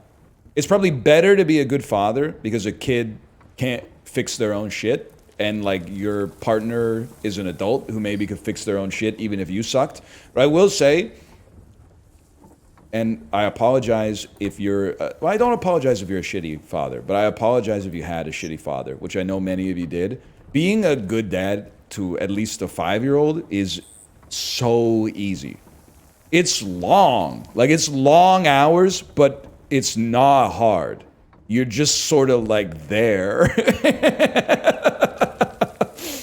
it's probably better to be a good father because a kid can't fix their own shit and like your partner is an adult who maybe could fix their own shit even if you sucked. But I will say, and I apologize if you're, well, I don't apologize if you're a shitty father, but I apologize if you had a shitty father, which I know many of you did. Being a good dad to at least a 5-year-old is so easy. It's long, like it's long hours, but it's not hard. You're just sort of like there.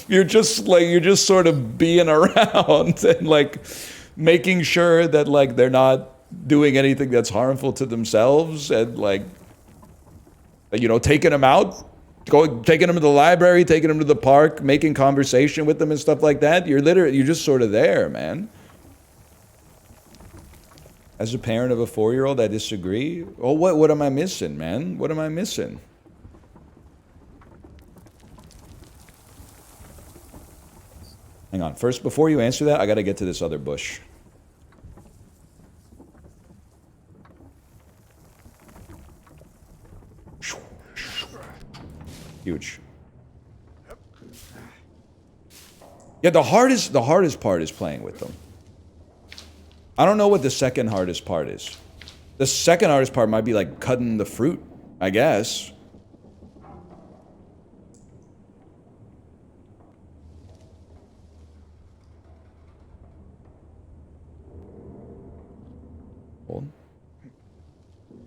You're just sort of being around and like making sure that like they're not doing anything that's harmful to themselves and like, you know, taking them out, taking them to the library, taking them to the park, making conversation with them and stuff like that. You're just sort of there, man. As a parent of a 4-year-old, I disagree. Oh, what am I missing, man? What am I missing? Hang on. First, before you answer that, I got to get to this other bush. Huge. Yeah, the hardest part is playing with them. I don't know what the second hardest part is. The second hardest part might be like cutting the fruit, I guess. Hold.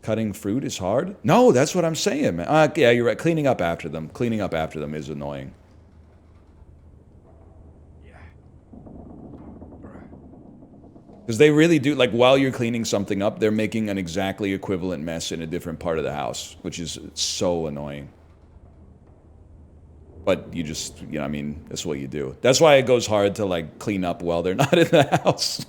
Cutting fruit is hard? No, that's what I'm saying, man. Yeah, you're right. Cleaning up after them is annoying. Because they really do, like, while you're cleaning something up, they're making an exactly equivalent mess in a different part of the house, which is so annoying. But you just, you know, I mean, that's what you do. That's why it goes hard to, like, clean up while they're not in the house.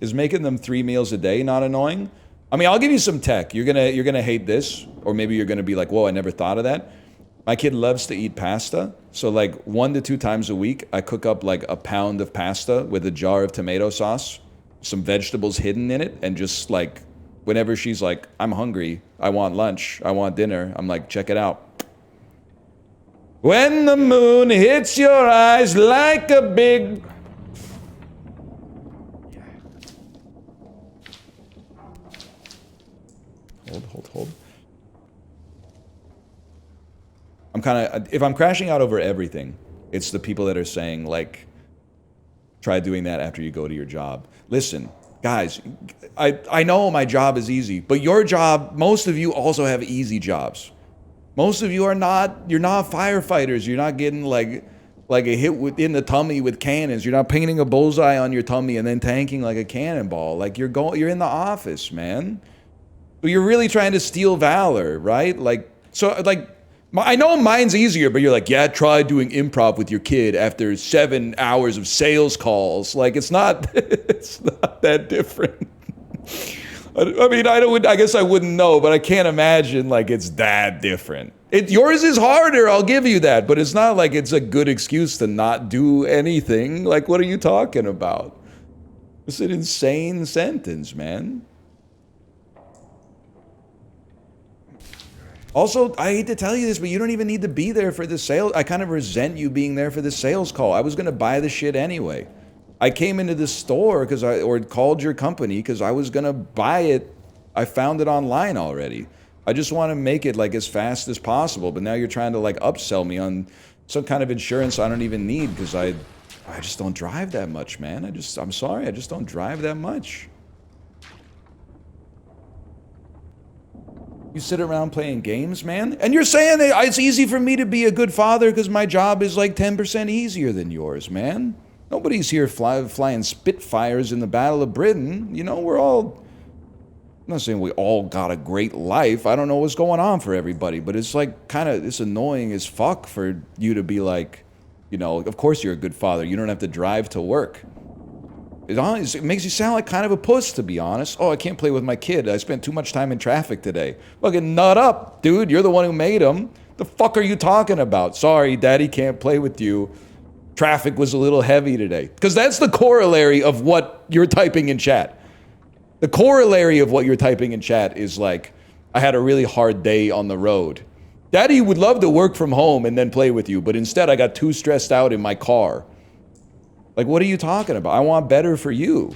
Is making them 3 meals a day not annoying? I mean, I'll give you some tech. You're gonna hate this, or maybe you're gonna be like, whoa, I never thought of that. My kid loves to eat pasta, so like 1 to 2 times a week, I cook up like a pound of pasta with a jar of tomato sauce, some vegetables hidden in it, and just like, whenever she's like, I'm hungry, I want lunch, I want dinner, I'm like, check it out. When the moon hits your eyes like a big... Hold. I'm kind of, if I'm crashing out over everything, it's the people that are saying, like, try doing that after you go to your job. Listen, guys, I know my job is easy, but your job, most of you also have easy jobs. Most of you are not, you're not firefighters. You're not getting like a hit in the tummy with cannons. You're not painting a bullseye on your tummy and then tanking like a cannonball. Like you're in the office, man. So you're really trying to steal valor, right? Like, so like, I know mine's easier, but you're like, yeah, try doing improv with your kid after 7 hours of sales calls. Like, it's not, it's not that different. I mean, I guess I wouldn't know, but I can't imagine like it's that different. Yours is harder, I'll give you that, but it's not like it's a good excuse to not do anything. Like, what are you talking about? It's an insane sentence, man. Also, I hate to tell you this, but you don't even need to be there for the sale. I kind of resent you being there for the sales call. I was going to buy the shit anyway. I came into the store or called your company because I was going to buy it. I found it online already. I just want to make it like as fast as possible. But now you're trying to like upsell me on some kind of insurance I don't even need because I just don't drive that much, man. I'm sorry. I just don't drive that much. You sit around playing games, man? And you're saying that it's easy for me to be a good father because my job is like 10% easier than yours, man. Nobody's here flying Spitfires in the Battle of Britain. You know, I'm not saying we all got a great life. I don't know what's going on for everybody, but it's like it's annoying as fuck for you to be like, you know, of course you're a good father. You don't have to drive to work. It makes you sound like kind of a puss, to be honest. Oh, I can't play with my kid. I spent too much time in traffic today. Fucking nut up, dude. You're the one who made him. The fuck are you talking about? Sorry, daddy can't play with you. Traffic was a little heavy today. Because that's the corollary of what you're typing in chat. The corollary of what you're typing in chat is like, I had a really hard day on the road. Daddy would love to work from home and then play with you, but instead I got too stressed out in my car. Like, what are you talking about? I want better for you.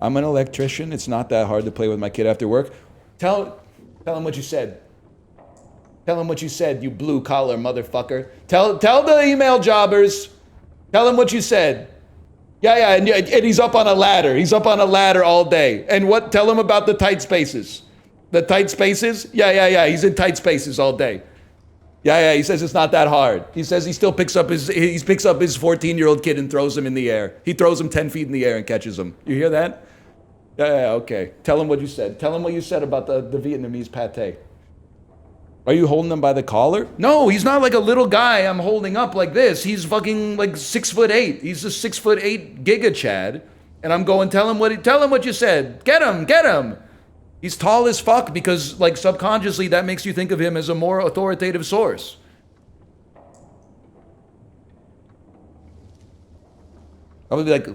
I'm an electrician. It's not that hard to play with my kid after work. Tell him what you said. Tell him what you said, you blue-collar motherfucker. Tell the email jobbers. Tell him what you said. Yeah, and he's up on a ladder. He's up on a ladder all day. And what? Tell him about the tight spaces. The tight spaces? Yeah. He's in tight spaces all day. Yeah, he says it's not that hard. He says he still picks up his 14-year-old kid and throws him in the air. He throws him 10 feet in the air and catches him. You hear that? Yeah, okay. Tell him what you said. Tell him what you said about the Vietnamese pate. Are you holding him by the collar? No, he's not like a little guy I'm holding up like this. He's fucking like 6'8". He's a 6'8" Giga Chad. And I'm going, tell him what you said. Get him. He's tall as fuck because, like, subconsciously that makes you think of him as a more authoritative source. I would be like,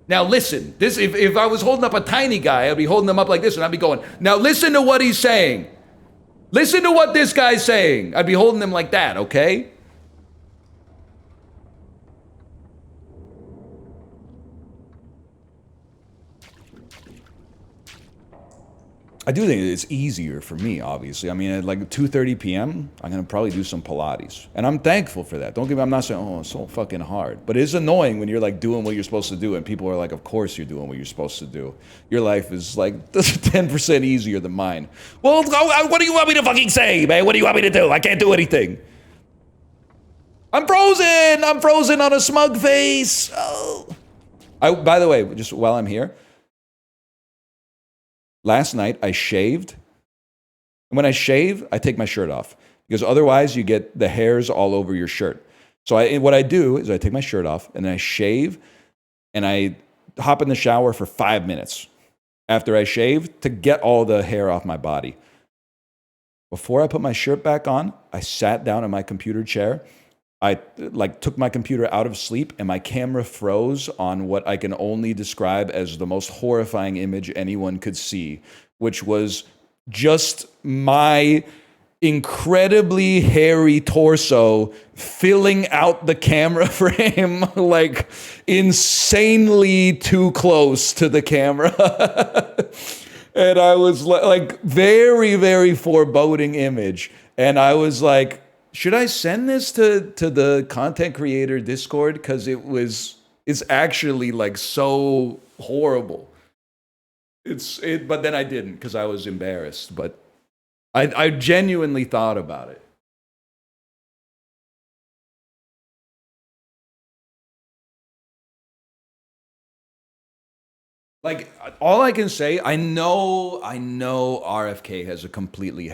now listen, if I was holding up a tiny guy, I'd be holding him up like this and I'd be going, now listen to what he's saying. Listen to what this guy's saying. I'd be holding him like that, okay? I do think it's easier for me, obviously. I mean, at like 2:30 p.m., I'm going to probably do some Pilates. And I'm thankful for that. Don't get me, I'm not saying, oh, it's so fucking hard. But it's annoying when you're like doing what you're supposed to do and people are like, of course you're doing what you're supposed to do. Your life is like 10% easier than mine. Well, what do you want me to fucking say, man? What do you want me to do? I can't do anything. I'm frozen on a smug face. Oh. By the way, just while I'm here, last night, I shaved. And when I shave, I take my shirt off. Because otherwise, you get the hairs all over your shirt. So what I do is I take my shirt off, and then I shave, and I hop in the shower for 5 minutes after I shave to get all the hair off my body. Before I put my shirt back on, I sat down in my computer chair. I took my computer out of sleep and my camera froze on what I can only describe as the most horrifying image anyone could see, which was just my incredibly hairy torso filling out the camera frame, like insanely too close to the camera. And I was like, very, very foreboding image. And I was like, should I send this to the content creator Discord? Because it's actually like so horrible. But then I didn't because I was embarrassed. But I genuinely thought about it. Like, all I can say, I know RFK has a completely